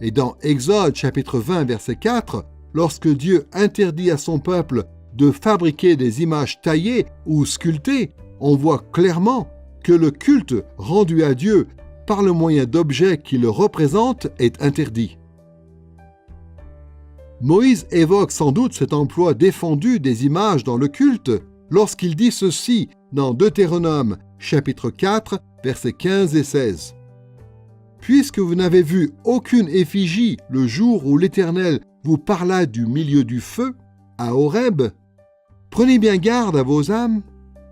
Et dans Exode chapitre 20 verset 4, lorsque Dieu interdit à son peuple de fabriquer des images taillées ou sculptées, on voit clairement que le culte rendu à Dieu par le moyen d'objets qui le représentent est interdit. Moïse évoque sans doute cet emploi défendu des images dans le culte lorsqu'il dit ceci dans Deutéronome chapitre 4 versets 15 et 16. « Puisque vous n'avez vu aucune effigie le jour où l'Éternel vous parla du milieu du feu, à Horeb, prenez bien garde à vos âmes,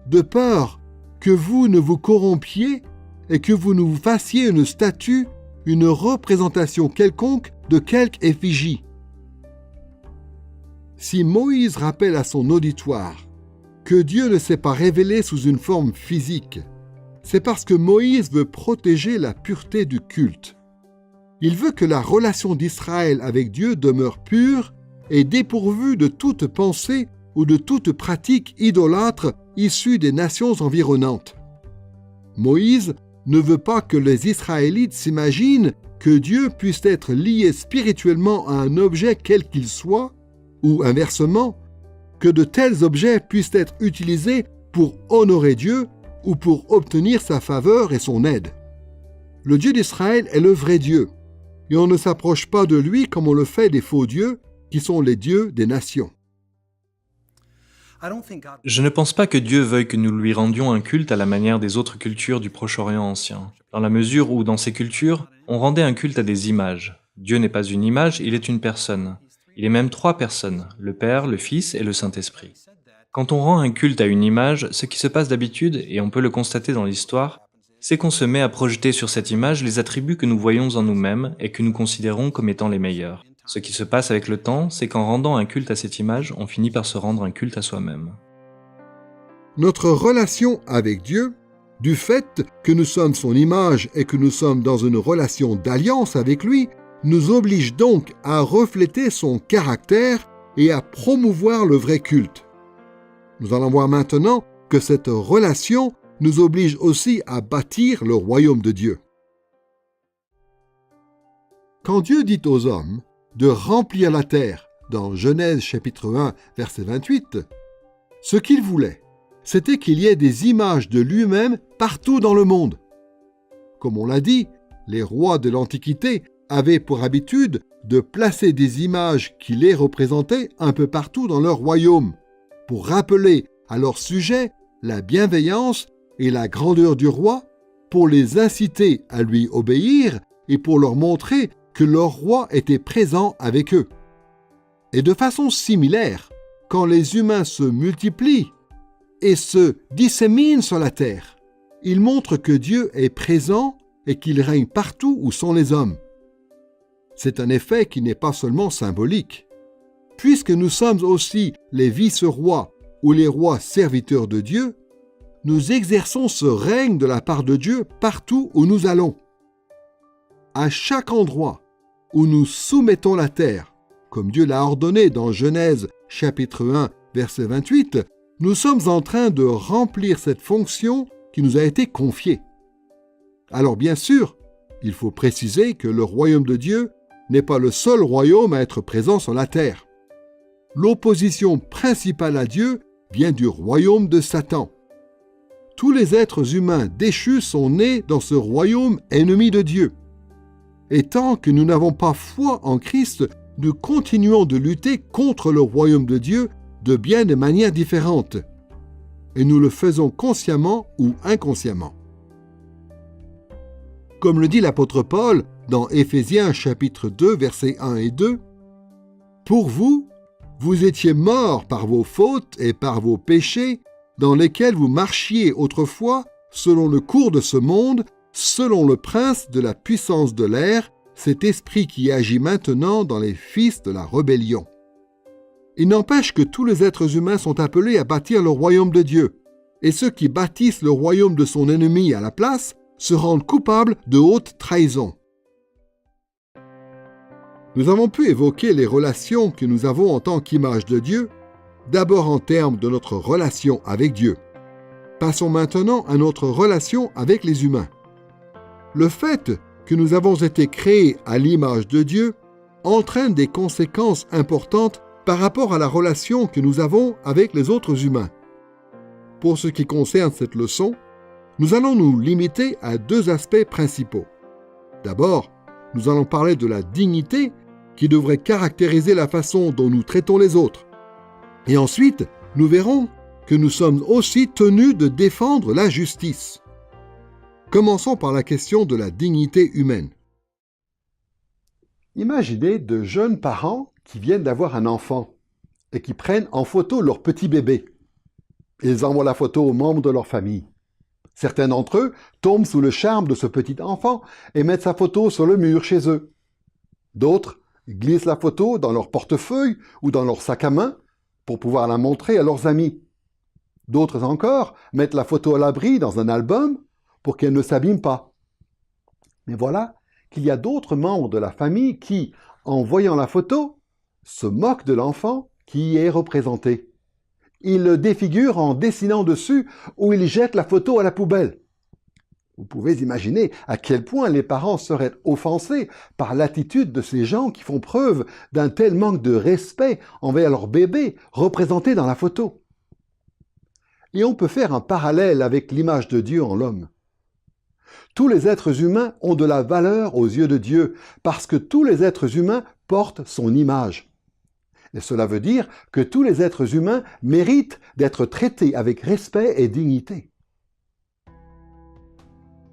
de peur que vous ne vous corrompiez et que vous ne vous fassiez une statue, une représentation quelconque de quelque effigie. » Si Moïse rappelle à son auditoire que Dieu ne s'est pas révélé sous une forme physique, c'est parce que Moïse veut protéger la pureté du culte. Il veut que la relation d'Israël avec Dieu demeure pure et dépourvue de toute pensée ou de toute pratique idolâtre issue des nations environnantes. Moïse ne veut pas que les Israélites s'imaginent que Dieu puisse être lié spirituellement à un objet quel qu'il soit, ou inversement, que de tels objets puissent être utilisés pour honorer Dieu ou pour obtenir sa faveur et son aide. Le Dieu d'Israël est le vrai Dieu, et on ne s'approche pas de lui comme on le fait des faux dieux, qui sont les dieux des nations.
Je ne pense pas que Dieu veuille que nous lui rendions un culte à la manière des autres cultures du Proche-Orient ancien, dans la mesure où, dans ces cultures, on rendait un culte à des images. Dieu n'est pas une image, il est une personne. Il est même 3 personnes, le Père, le Fils et le Saint-Esprit. Quand on rend un culte à une image, ce qui se passe d'habitude, et on peut le constater dans l'histoire, c'est qu'on se met à projeter sur cette image les attributs que nous voyons en nous-mêmes et que nous considérons comme étant les meilleurs. Ce qui se passe avec le temps, c'est qu'en rendant un culte à cette image, on finit par se rendre un culte à soi-même.
Notre relation avec Dieu, du fait que nous sommes son image et que nous sommes dans une relation d'alliance avec lui, nous oblige donc à refléter son caractère et à promouvoir le vrai culte. Nous allons voir maintenant que cette relation nous oblige aussi à bâtir le royaume de Dieu. Quand Dieu dit aux hommes de remplir la terre, dans Genèse chapitre 1, verset 28, ce qu'il voulait, c'était qu'il y ait des images de lui-même partout dans le monde. Comme on l'a dit, les rois de l'Antiquité avaient pour habitude de placer des images qui les représentaient un peu partout dans leur royaume, pour rappeler à leur sujet la bienveillance et la grandeur du roi, pour les inciter à lui obéir et pour leur montrer que leur roi était présent avec eux. Et de façon similaire, quand les humains se multiplient et se disséminent sur la terre, ils montrent que Dieu est présent et qu'il règne partout où sont les hommes. C'est un effet qui n'est pas seulement symbolique. Puisque nous sommes aussi les vice-rois ou les rois serviteurs de Dieu, nous exerçons ce règne de la part de Dieu partout où nous allons. À chaque endroit où nous soumettons la terre, comme Dieu l'a ordonné dans Genèse chapitre 1, verset 28, nous sommes en train de remplir cette fonction qui nous a été confiée. Alors bien sûr, il faut préciser que le royaume de Dieu n'est pas le seul royaume à être présent sur la terre. L'opposition principale à Dieu vient du royaume de Satan. Tous les êtres humains déchus sont nés dans ce royaume ennemi de Dieu. Et tant que nous n'avons pas foi en Christ, nous continuons de lutter contre le royaume de Dieu de bien des manières différentes. Et nous le faisons consciemment ou inconsciemment. Comme le dit l'apôtre Paul dans Éphésiens chapitre 2, versets 1 et 2, « Pour vous, vous étiez morts par vos fautes et par vos péchés, dans lesquels vous marchiez autrefois selon le cours de ce monde, selon le prince de la puissance de l'air, cet esprit qui agit maintenant dans les fils de la rébellion. » Il n'empêche que tous les êtres humains sont appelés à bâtir le royaume de Dieu, et ceux qui bâtissent le royaume de son ennemi à la place se rendent coupables de haute trahison. Nous avons pu évoquer les relations que nous avons en tant qu'image de Dieu, d'abord en termes de notre relation avec Dieu. Passons maintenant à notre relation avec les humains. Le fait que nous avons été créés à l'image de Dieu entraîne des conséquences importantes par rapport à la relation que nous avons avec les autres humains. Pour ce qui concerne cette leçon, nous allons nous limiter à deux aspects principaux. D'abord, nous allons parler de la dignité qui devrait caractériser la façon dont nous traitons les autres. Et ensuite, nous verrons que nous sommes aussi tenus de défendre la justice. Commençons par la question de la dignité humaine.
Imaginez de jeunes parents qui viennent d'avoir un enfant et qui prennent en photo leur petit bébé. Ils envoient la photo aux membres de leur famille. Certains d'entre eux tombent sous le charme de ce petit enfant et mettent sa photo sur le mur chez eux. D'autres glissent la photo dans leur portefeuille ou dans leur sac à main pour pouvoir la montrer à leurs amis. D'autres encore mettent la photo à l'abri dans un album pour qu'elle ne s'abîme pas. Mais voilà qu'il y a d'autres membres de la famille qui, en voyant la photo, se moquent de l'enfant qui y est représenté. Ils le défigurent en dessinant dessus ou ils jettent la photo à la poubelle. Vous pouvez imaginer à quel point les parents seraient offensés par l'attitude de ces gens qui font preuve d'un tel manque de respect envers leur bébé représenté dans la photo. Et on peut faire un parallèle avec l'image de Dieu en l'homme. Tous les êtres humains ont de la valeur aux yeux de Dieu parce que tous les êtres humains portent son image. Et cela veut dire que tous les êtres humains méritent d'être traités avec respect et dignité.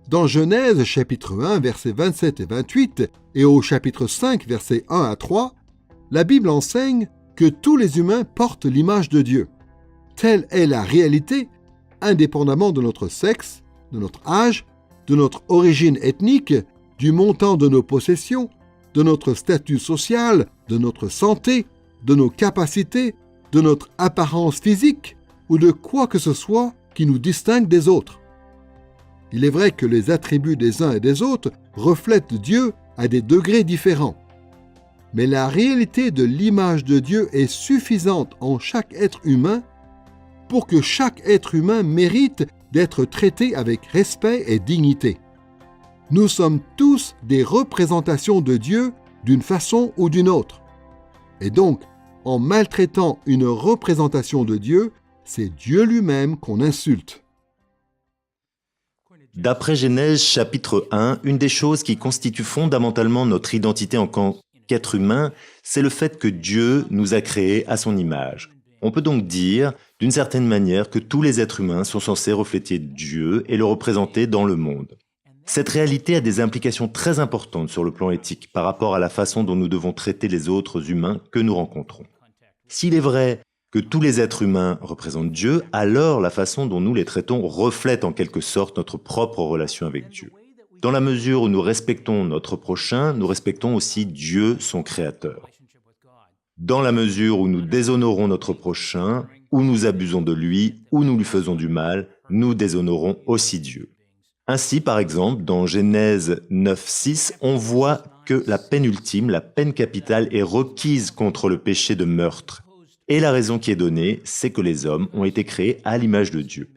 Dans Genèse chapitre 1, versets 27 et 28, et au chapitre 5, versets 1 à 3, la Bible enseigne que tous les humains portent l'image de Dieu. telle est la réalité, indépendamment de notre sexe, de notre âge, de notre origine ethnique, du montant de nos possessions, de notre statut social, de notre santé, de nos capacités, de notre apparence physique ou de quoi que ce soit qui nous distingue des autres. Il est vrai que les attributs des uns et des autres reflètent Dieu à des degrés différents. Mais la réalité de l'image de Dieu est suffisante en chaque être humain pour que chaque être humain mérite d'être traité avec respect et dignité. Nous sommes tous des représentations de Dieu d'une façon ou d'une autre. Et donc, en maltraitant une représentation de Dieu, c'est Dieu lui-même qu'on insulte.
D'après Genèse chapitre 1, une des choses qui constitue fondamentalement notre identité en tant qu'être humain, c'est le fait que Dieu nous a créés à son image. On peut donc dire, d'une certaine manière, que tous les êtres humains sont censés refléter Dieu et le représenter dans le monde. Cette réalité a des implications très importantes sur le plan éthique par rapport à la façon dont nous devons traiter les autres humains que nous rencontrons. S'il est vrai que tous les êtres humains représentent Dieu, alors la façon dont nous les traitons reflète en quelque sorte notre propre relation avec Dieu. Dans la mesure où nous respectons notre prochain, nous respectons aussi Dieu, son Créateur. Dans la mesure où nous déshonorons notre prochain, ou nous abusons de lui, ou nous lui faisons du mal, nous déshonorons aussi Dieu. Ainsi, par exemple, dans Genèse 9:6, on voit que la peine ultime, la peine capitale, est requise contre le péché de meurtre. Et la raison qui est donnée, c'est que les hommes ont été créés à l'image de Dieu.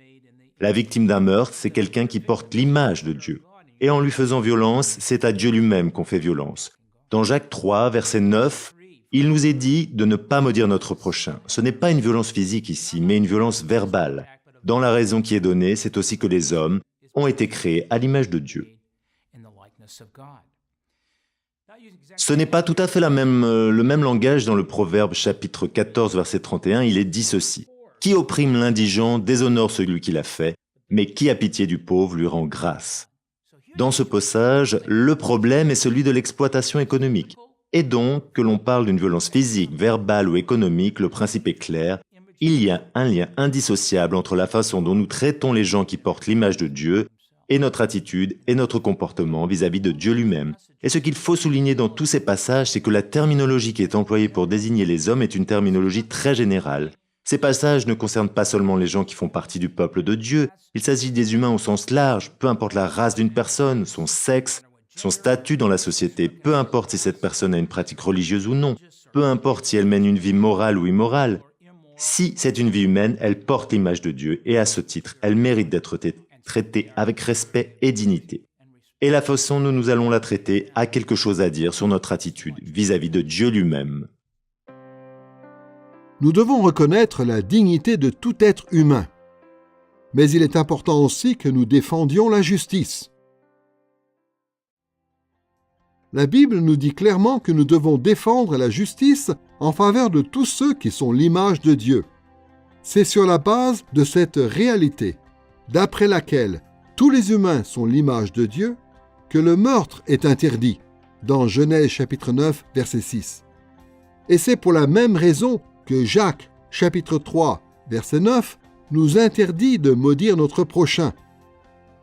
La victime d'un meurtre, c'est quelqu'un qui porte l'image de Dieu. Et en lui faisant violence, c'est à Dieu lui-même qu'on fait violence. Dans Jacques 3, verset 9, il nous est dit de ne pas maudire notre prochain. Ce n'est pas une violence physique ici, mais une violence verbale. Dans la raison qui est donnée, c'est aussi que les hommes ont été créés à l'image de Dieu. Ce n'est pas tout à fait le même langage dans le Proverbe chapitre 14, verset 31. Il est dit ceci. « Qui opprime l'indigent déshonore celui qui l'a fait, mais qui a pitié du pauvre lui rend grâce. » Dans ce passage, le problème est celui de l'exploitation économique. Et donc, que l'on parle d'une violence physique, verbale ou économique, le principe est clair. Il y a un lien indissociable entre la façon dont nous traitons les gens qui portent l'image de Dieu et notre attitude et notre comportement vis-à-vis de Dieu lui-même. Et ce qu'il faut souligner dans tous ces passages, c'est que la terminologie qui est employée pour désigner les hommes est une terminologie très générale. Ces passages ne concernent pas seulement les gens qui font partie du peuple de Dieu, il s'agit des humains au sens large, peu importe la race d'une personne, son sexe, son statut dans la société, peu importe si cette personne a une pratique religieuse ou non, peu importe si elle mène une vie morale ou immorale. Si c'est une vie humaine, elle porte l'image de Dieu et à ce titre, elle mérite d'être traitée avec respect et dignité. Et la façon dont nous allons la traiter a quelque chose à dire sur notre attitude vis-à-vis de Dieu lui-même.
Nous devons reconnaître la dignité de tout être humain. Mais il est important aussi que nous défendions la justice. La Bible nous dit clairement que nous devons défendre la justice en faveur de tous ceux qui sont l'image de Dieu. C'est sur la base de cette réalité, d'après laquelle tous les humains sont l'image de Dieu, que le meurtre est interdit, dans Genèse chapitre 9, verset 6. Et c'est pour la même raison que Jacques chapitre 3, verset 9, nous interdit de maudire notre prochain.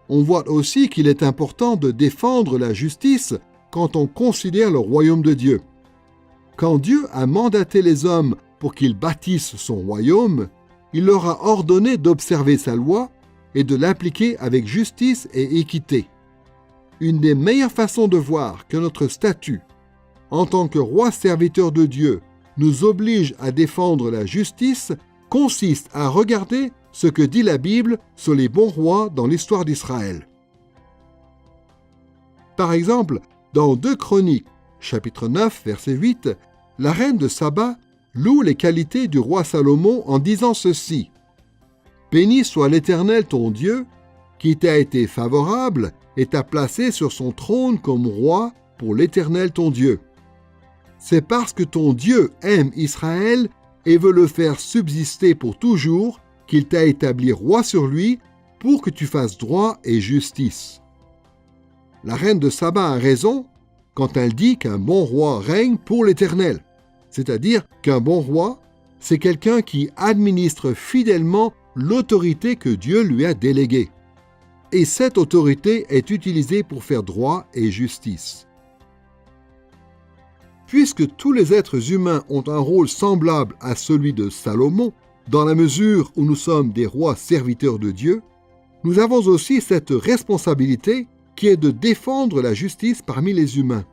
On voit aussi qu'il est important de défendre la justice quand on considère le royaume de Dieu. Quand Dieu a mandaté les hommes pour qu'ils bâtissent son royaume, il leur a ordonné d'observer sa loi et de l'appliquer avec justice et équité. Une des meilleures façons de voir que notre statut, en tant que roi serviteur de Dieu, nous oblige à défendre la justice consiste à regarder ce que dit la Bible sur les bons rois dans l'histoire d'Israël. Par exemple, dans 2 Chroniques, chapitre 9, verset 8, la reine de Saba loue les qualités du roi Salomon en disant ceci. « Béni soit l'Éternel ton Dieu, qui t'a été favorable et t'a placé sur son trône comme roi pour l'Éternel ton Dieu. C'est parce que ton Dieu aime Israël et veut le faire subsister pour toujours qu'il t'a établi roi sur lui pour que tu fasses droit et justice. » La reine de Saba a raison quand elle dit qu'un bon roi règne pour l'Éternel, c'est-à-dire qu'un bon roi c'est quelqu'un qui administre fidèlement l'autorité que Dieu lui a déléguée. Et cette autorité est utilisée pour faire droit et justice. Puisque tous les êtres humains ont un rôle semblable à celui de Salomon, dans la mesure où nous sommes des rois serviteurs de Dieu, nous avons aussi cette responsabilité qui est de défendre la justice parmi les humains.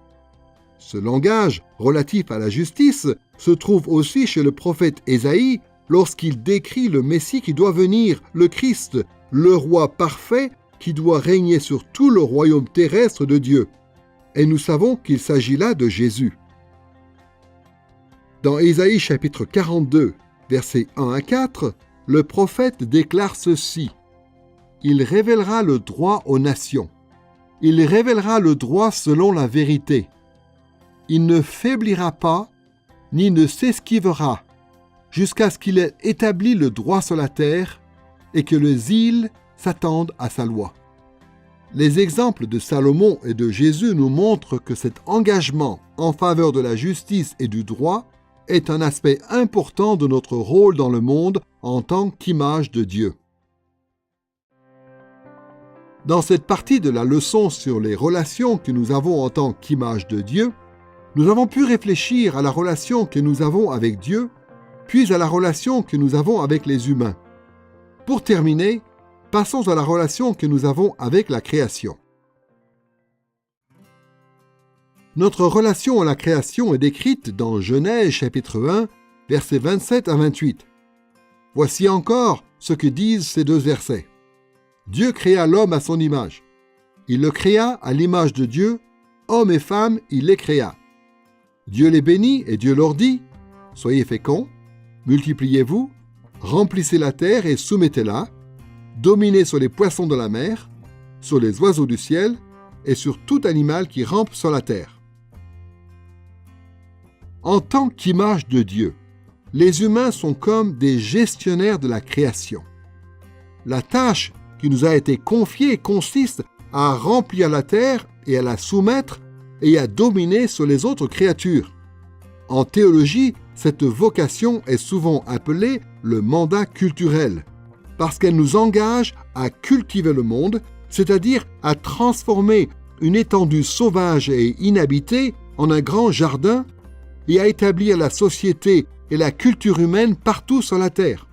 Ce langage relatif à la justice se trouve aussi chez le prophète Ésaïe lorsqu'il décrit le Messie qui doit venir, le Christ, le roi parfait qui doit régner sur tout le royaume terrestre de Dieu. Et nous savons qu'il s'agit là de Jésus. Dans Ésaïe chapitre 42, versets 1 à 4, le prophète déclare ceci. « Il révélera le droit aux nations. Il révélera le droit selon la vérité. Il ne faiblira pas, ni ne s'esquivera, jusqu'à ce qu'il ait établi le droit sur la terre et que les îles s'attendent à sa loi. » Les exemples de Salomon et de Jésus nous montrent que cet engagement en faveur de la justice et du droit est un aspect important de notre rôle dans le monde en tant qu'image de Dieu. Dans cette partie de la leçon sur les relations que nous avons en tant qu'image de Dieu, nous avons pu réfléchir à la relation que nous avons avec Dieu, puis à la relation que nous avons avec les humains. Pour terminer, passons à la relation que nous avons avec la création. Notre relation à la création est décrite dans Genèse chapitre 1, versets 27 à 28. Voici encore ce que disent ces deux versets. Dieu créa l'homme à son image. Il le créa à l'image de Dieu, hommes et femmes, il les créa. Dieu les bénit et Dieu leur dit, « Soyez féconds, multipliez-vous, remplissez la terre et soumettez-la, dominez sur les poissons de la mer, sur les oiseaux du ciel et sur tout animal qui rampe sur la terre. » En tant qu'image de Dieu, les humains sont comme des gestionnaires de la création. La tâche qui nous a été confiée consiste à remplir la terre et à la soumettre et à dominer sur les autres créatures. En théologie, cette vocation est souvent appelée le mandat culturel, parce qu'elle nous engage à cultiver le monde, c'est-à-dire à transformer une étendue sauvage et inhabitée en un grand jardin et à établir la société et la culture humaine partout sur la terre.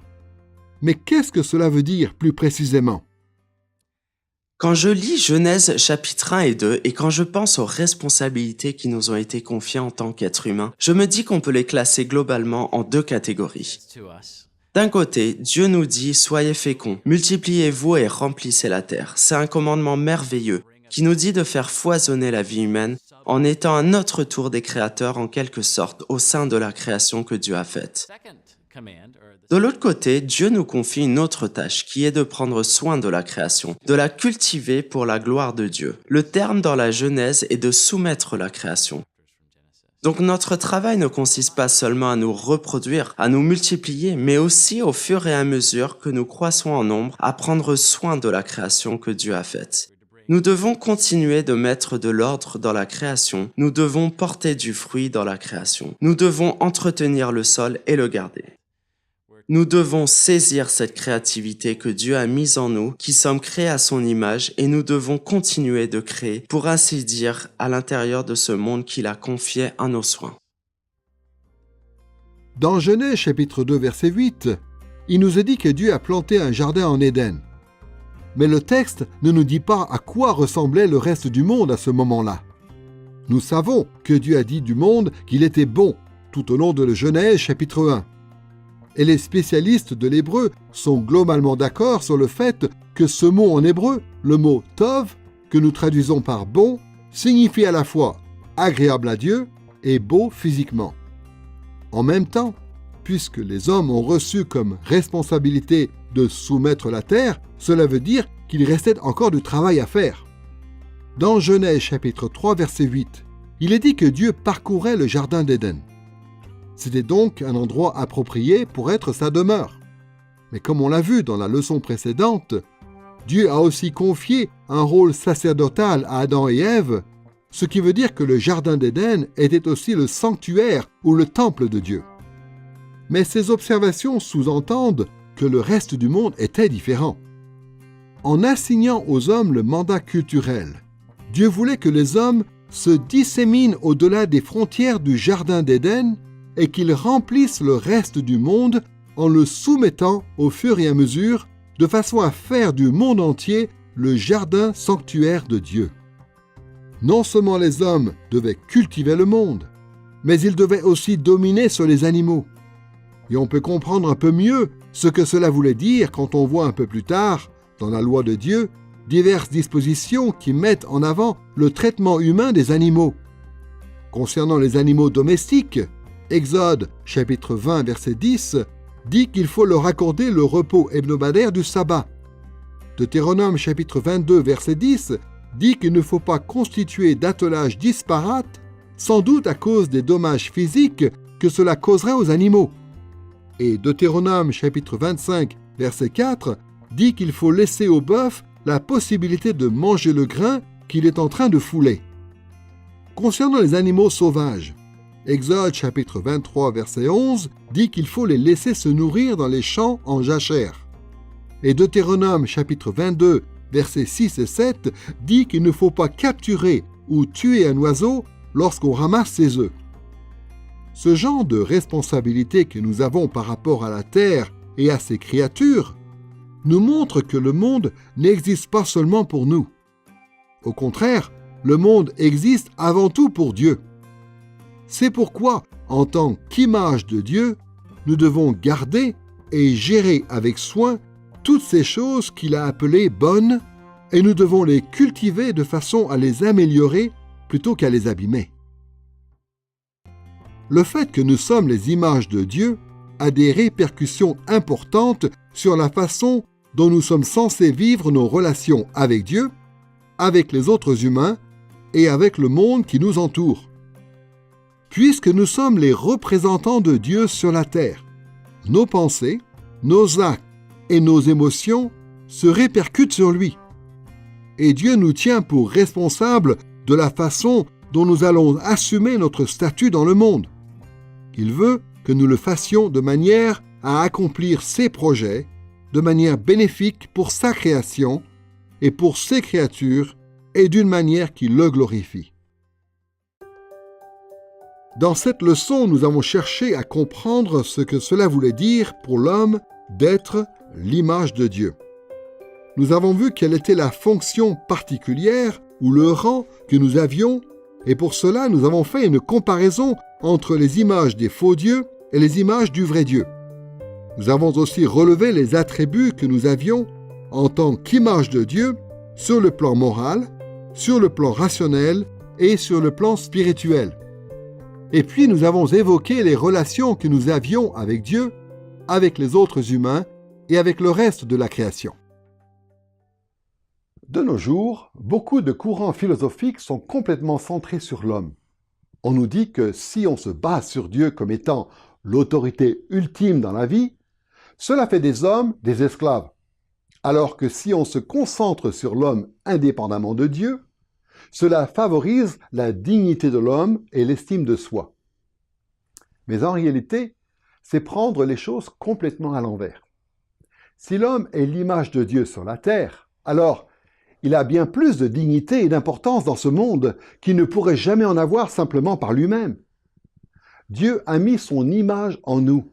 Mais qu'est-ce que cela veut dire plus précisément?
Quand je lis Genèse chapitre 1 et 2 et quand je pense aux responsabilités qui nous ont été confiées en tant qu'êtres humains, je me dis qu'on peut les classer globalement en deux catégories. D'un côté, Dieu nous dit « Soyez féconds, multipliez-vous et remplissez la terre ». C'est un commandement merveilleux qui nous dit de faire foisonner la vie humaine en étant à notre tour des créateurs en quelque sorte au sein de la création que Dieu a faite. De l'autre côté, Dieu nous confie une autre tâche qui est de prendre soin de la création, de la cultiver pour la gloire de Dieu. Le terme dans la Genèse est de soumettre la création. Donc notre travail ne consiste pas seulement à nous reproduire, à nous multiplier, mais aussi au fur et à mesure que nous croissons en nombre, à prendre soin de la création que Dieu a faite. Nous devons continuer de mettre de l'ordre dans la création, nous devons porter du fruit dans la création, nous devons entretenir le sol et le garder. Nous devons saisir cette créativité que Dieu a mise en nous, qui sommes créés à son image, et nous devons continuer de créer, pour ainsi dire, à l'intérieur de ce monde qu'il a confié à nos soins.
Dans Genèse chapitre 2 verset 8, il nous est dit que Dieu a planté un jardin en Éden. Mais le texte ne nous dit pas à quoi ressemblait le reste du monde à ce moment-là. Nous savons que Dieu a dit du monde qu'il était bon, tout au long de Genèse chapitre 1. Et les spécialistes de l'hébreu sont globalement d'accord sur le fait que ce mot en hébreu, le mot « tov », que nous traduisons par « bon », signifie à la fois agréable à Dieu et beau physiquement. En même temps, puisque les hommes ont reçu comme responsabilité de soumettre la terre, cela veut dire qu'il restait encore du travail à faire. Dans Genèse chapitre 3 verset 8, il est dit que Dieu parcourait le jardin d'Éden. C'était donc un endroit approprié pour être sa demeure. Mais comme on l'a vu dans la leçon précédente, Dieu a aussi confié un rôle sacerdotal à Adam et Ève, ce qui veut dire que le jardin d'Éden était aussi le sanctuaire ou le temple de Dieu. Mais ces observations sous-entendent que le reste du monde était différent. En assignant aux hommes le mandat culturel, Dieu voulait que les hommes se disséminent au-delà des frontières du Jardin d'Éden et qu'ils remplissent le reste du monde en le soumettant au fur et à mesure, de façon à faire du monde entier le jardin sanctuaire de Dieu. Non seulement les hommes devaient cultiver le monde, mais ils devaient aussi dominer sur les animaux. Et on peut comprendre un peu mieux ce que cela voulait dire quand on voit un peu plus tard, dans la loi de Dieu, diverses dispositions qui mettent en avant le traitement humain des animaux. Concernant les animaux domestiques, Exode chapitre 20 verset 10 dit qu'il faut leur accorder le repos hebdomadaire du sabbat. Deutéronome chapitre 22 verset 10 dit qu'il ne faut pas constituer d'attelage disparate, sans doute à cause des dommages physiques que cela causerait aux animaux. Et Deutéronome chapitre 25 verset 4 dit qu'il faut laisser au bœuf la possibilité de manger le grain qu'il est en train de fouler. Concernant les animaux sauvages, Exode chapitre 23 verset 11 dit qu'il faut les laisser se nourrir dans les champs en jachère. Et Deutéronome chapitre 22 versets 6 et 7 dit qu'il ne faut pas capturer ou tuer un oiseau lorsqu'on ramasse ses œufs. Ce genre de responsabilité que nous avons par rapport à la terre et à ses créatures nous montre que le monde n'existe pas seulement pour nous. Au contraire, le monde existe avant tout pour Dieu. C'est pourquoi, en tant qu'image de Dieu, nous devons garder et gérer avec soin toutes ces choses qu'il a appelées bonnes, et nous devons les cultiver de façon à les améliorer plutôt qu'à les abîmer. Le fait que nous sommes les images de Dieu a des répercussions importantes sur la façon dont nous sommes censés vivre nos relations avec Dieu, avec les autres humains et avec le monde qui nous entoure. Puisque nous sommes les représentants de Dieu sur la terre, nos pensées, nos actes et nos émotions se répercutent sur lui. Et Dieu nous tient pour responsables de la façon dont nous allons assumer notre statut dans le monde. Il veut que nous le fassions de manière à accomplir ses projets, de manière bénéfique pour sa création et pour ses créatures, et d'une manière qui le glorifie. Dans cette leçon, nous avons cherché à comprendre ce que cela voulait dire pour l'homme d'être l'image de Dieu. Nous avons vu quelle était la fonction particulière ou le rang que nous avions, et pour cela, nous avons fait une comparaison entre les images des faux dieux et les images du vrai Dieu. Nous avons aussi relevé les attributs que nous avions en tant qu'image de Dieu sur le plan moral, sur le plan rationnel et sur le plan spirituel. Et puis nous avons évoqué les relations que nous avions avec Dieu, avec les autres humains et avec le reste de la création.
De nos jours, beaucoup de courants philosophiques sont complètement centrés sur l'homme. On nous dit que si on se base sur Dieu comme étant l'autorité ultime dans la vie, cela fait des hommes des esclaves. Alors que si on se concentre sur l'homme indépendamment de Dieu, cela favorise la dignité de l'homme et l'estime de soi. Mais en réalité, c'est prendre les choses complètement à l'envers. Si l'homme est l'image de Dieu sur la terre, alors il a bien plus de dignité et d'importance dans ce monde qu'il ne pourrait jamais en avoir simplement par lui-même. Dieu a mis son image en nous.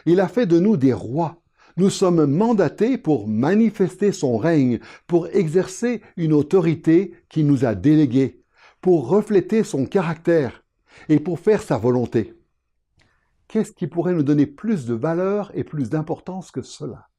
Il a fait de nous des rois. Nous sommes mandatés pour manifester son règne, pour exercer une autorité qu'il nous a déléguée, pour refléter son caractère et pour faire sa volonté. Qu'est-ce qui pourrait nous donner plus de valeur et plus d'importance que cela?